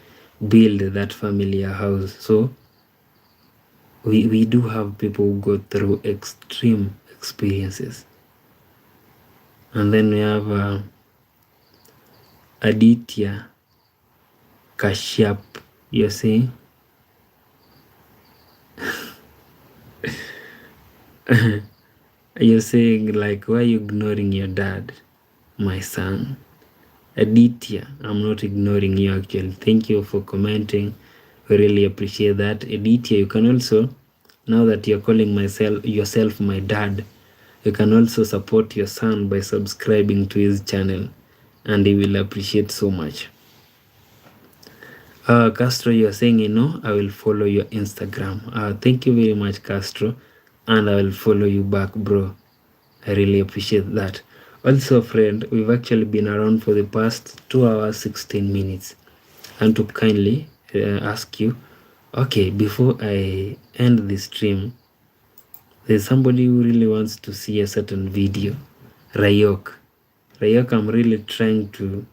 build that family a house. So we do have people who go through extreme experiences. And then we have Aditya Kashyap, you're saying? You're saying, like, why are you ignoring your dad, my son? Aditya, I'm not ignoring you actually. Thank you for commenting. We really appreciate that. Edithia, you can also, now that you're calling yourself my dad, you can also support your son by subscribing to his channel, and he will appreciate so much. Castro, you're saying, I will follow your Instagram. Thank you very much, Castro, and I will follow you back, bro. I really appreciate that. Also, friend, we've actually been around for the past 2 hours 16 minutes. And to kindly ask you, okay, before I end the stream, there's somebody who really wants to see a certain video. Rayok, I'm really trying to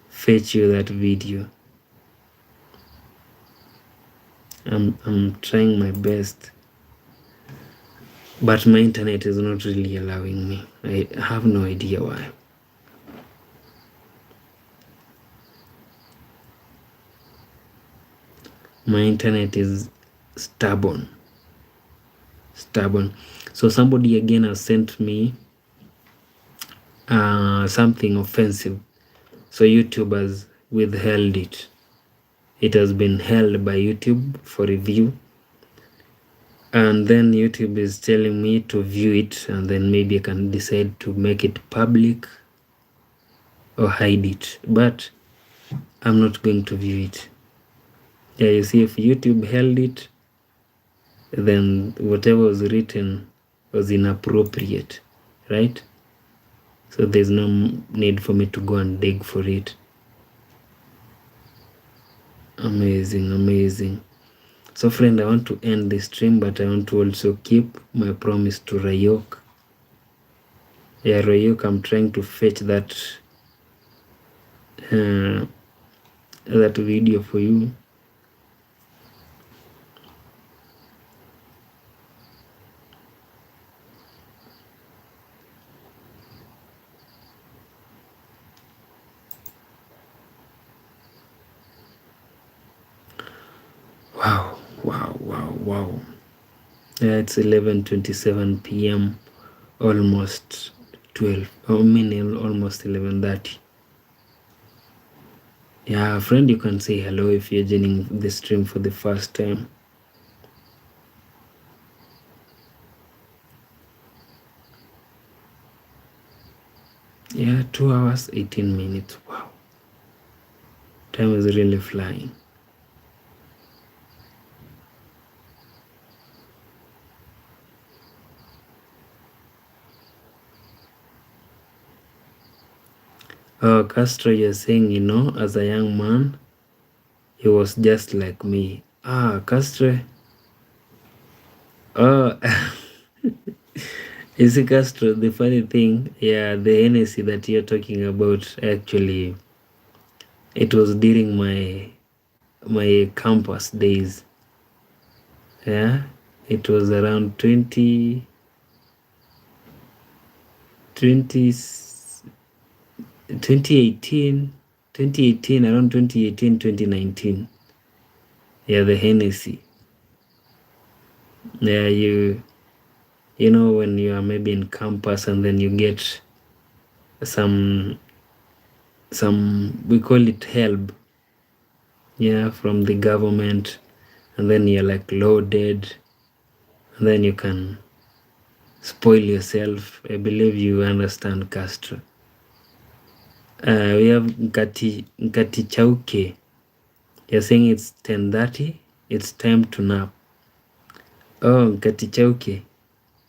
fetch you that video. I'm trying my best, but my internet is not really allowing me. I have no idea why. My internet is stubborn. So somebody again has sent me something offensive, so YouTube has withheld it. It has been held by YouTube for review, and then YouTube is telling me to view it, and then maybe I can decide to make it public or hide it, but I'm not going to view it. Yeah, you see, if YouTube held it, then whatever was written was inappropriate, right? So there's no need for me to go and dig for it. Amazing. So friend, I want to end the stream, but I want to also keep my promise to Rayok. Yeah, Rayok, I'm trying to fetch that that video for you. Wow. Yeah, it's 11:27 p.m. almost 12. Almost 11:30. Yeah, friend, you can say hello if you're joining the stream for the first time. Yeah, 2 hours 18 minutes. Wow, time is really flying. Oh, Castro, you're saying, as a young man, he was just like me. Castro. Oh, you see, Castro, the funny thing, yeah, the Hennessy that you're talking about, actually, it was during my campus days. Yeah, it was around 2018, around 2018, 2019. Yeah, the Hennessy. Yeah, you know, when you are maybe in campus and then you get some we call it help, yeah, from the government, and then you're like loaded, and then you can spoil yourself. I believe you understand, Castro. We have Nkati Chauke. You're saying it's 10:30. It's time to nap. Oh, Nkati Chauke.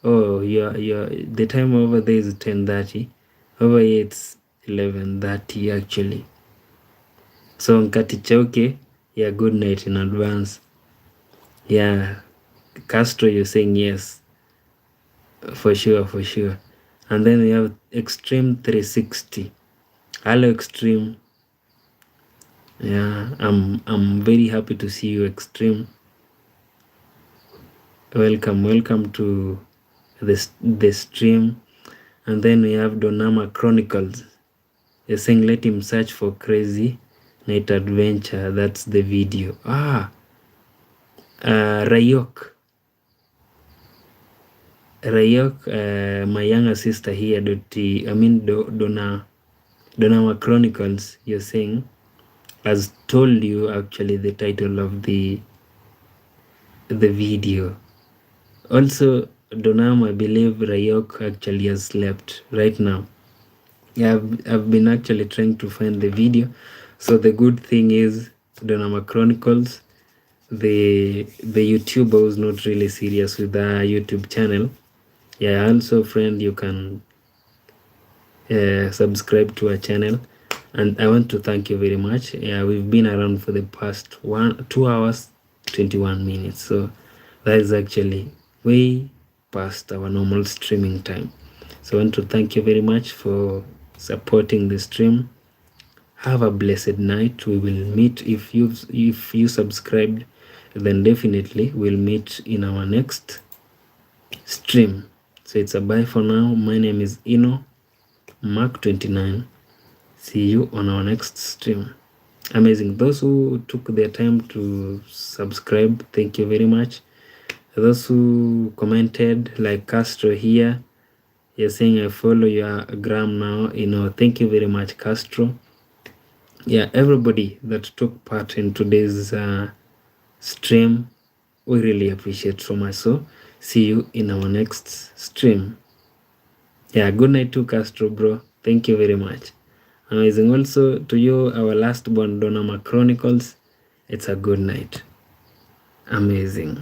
Oh, the time over there is 10:30. Over here it's 11:30 actually. So Nkati Chauke, yeah, good night in advance. Yeah, Castro, you're saying yes. For sure. And then we have Extreme 360. Hello, Extreme. Yeah, I'm very happy to see you, Extreme. Welcome to the stream. And then we have Donama Chronicles. You're saying let him search for Crazy Night Adventure. That's the video. Rayok, my younger sister here, Donama Chronicles, you're saying has told you actually the title of the video. Also, Donam, I believe Rayok actually has slept right now. Yeah, I've been actually trying to find the video. So the good thing is Donama Chronicles, the YouTuber was not really serious with the YouTube channel. Yeah, also friend, you can subscribe to our channel, and I want to thank you very much. Yeah, we've been around for the past 2 hours 21 minutes, so that is actually way past our normal streaming time. So I want to thank you very much for supporting the stream. Have a blessed night. We will meet. If you subscribed, then definitely we'll meet in our next stream. So it's a bye for now. My name is Ino Mark 29. See you on our next stream. Amazing. Those who took their time to subscribe, thank you very much. Those who commented, like Castro here, you're saying I follow your gram now. Thank you very much, Castro. Yeah, everybody that took part in today's stream, we really appreciate so much. So see you in our next stream. Yeah, good night to Castro, bro. Thank you very much. Amazing. Also to you, our last born Donama Chronicles, it's a good night. Amazing.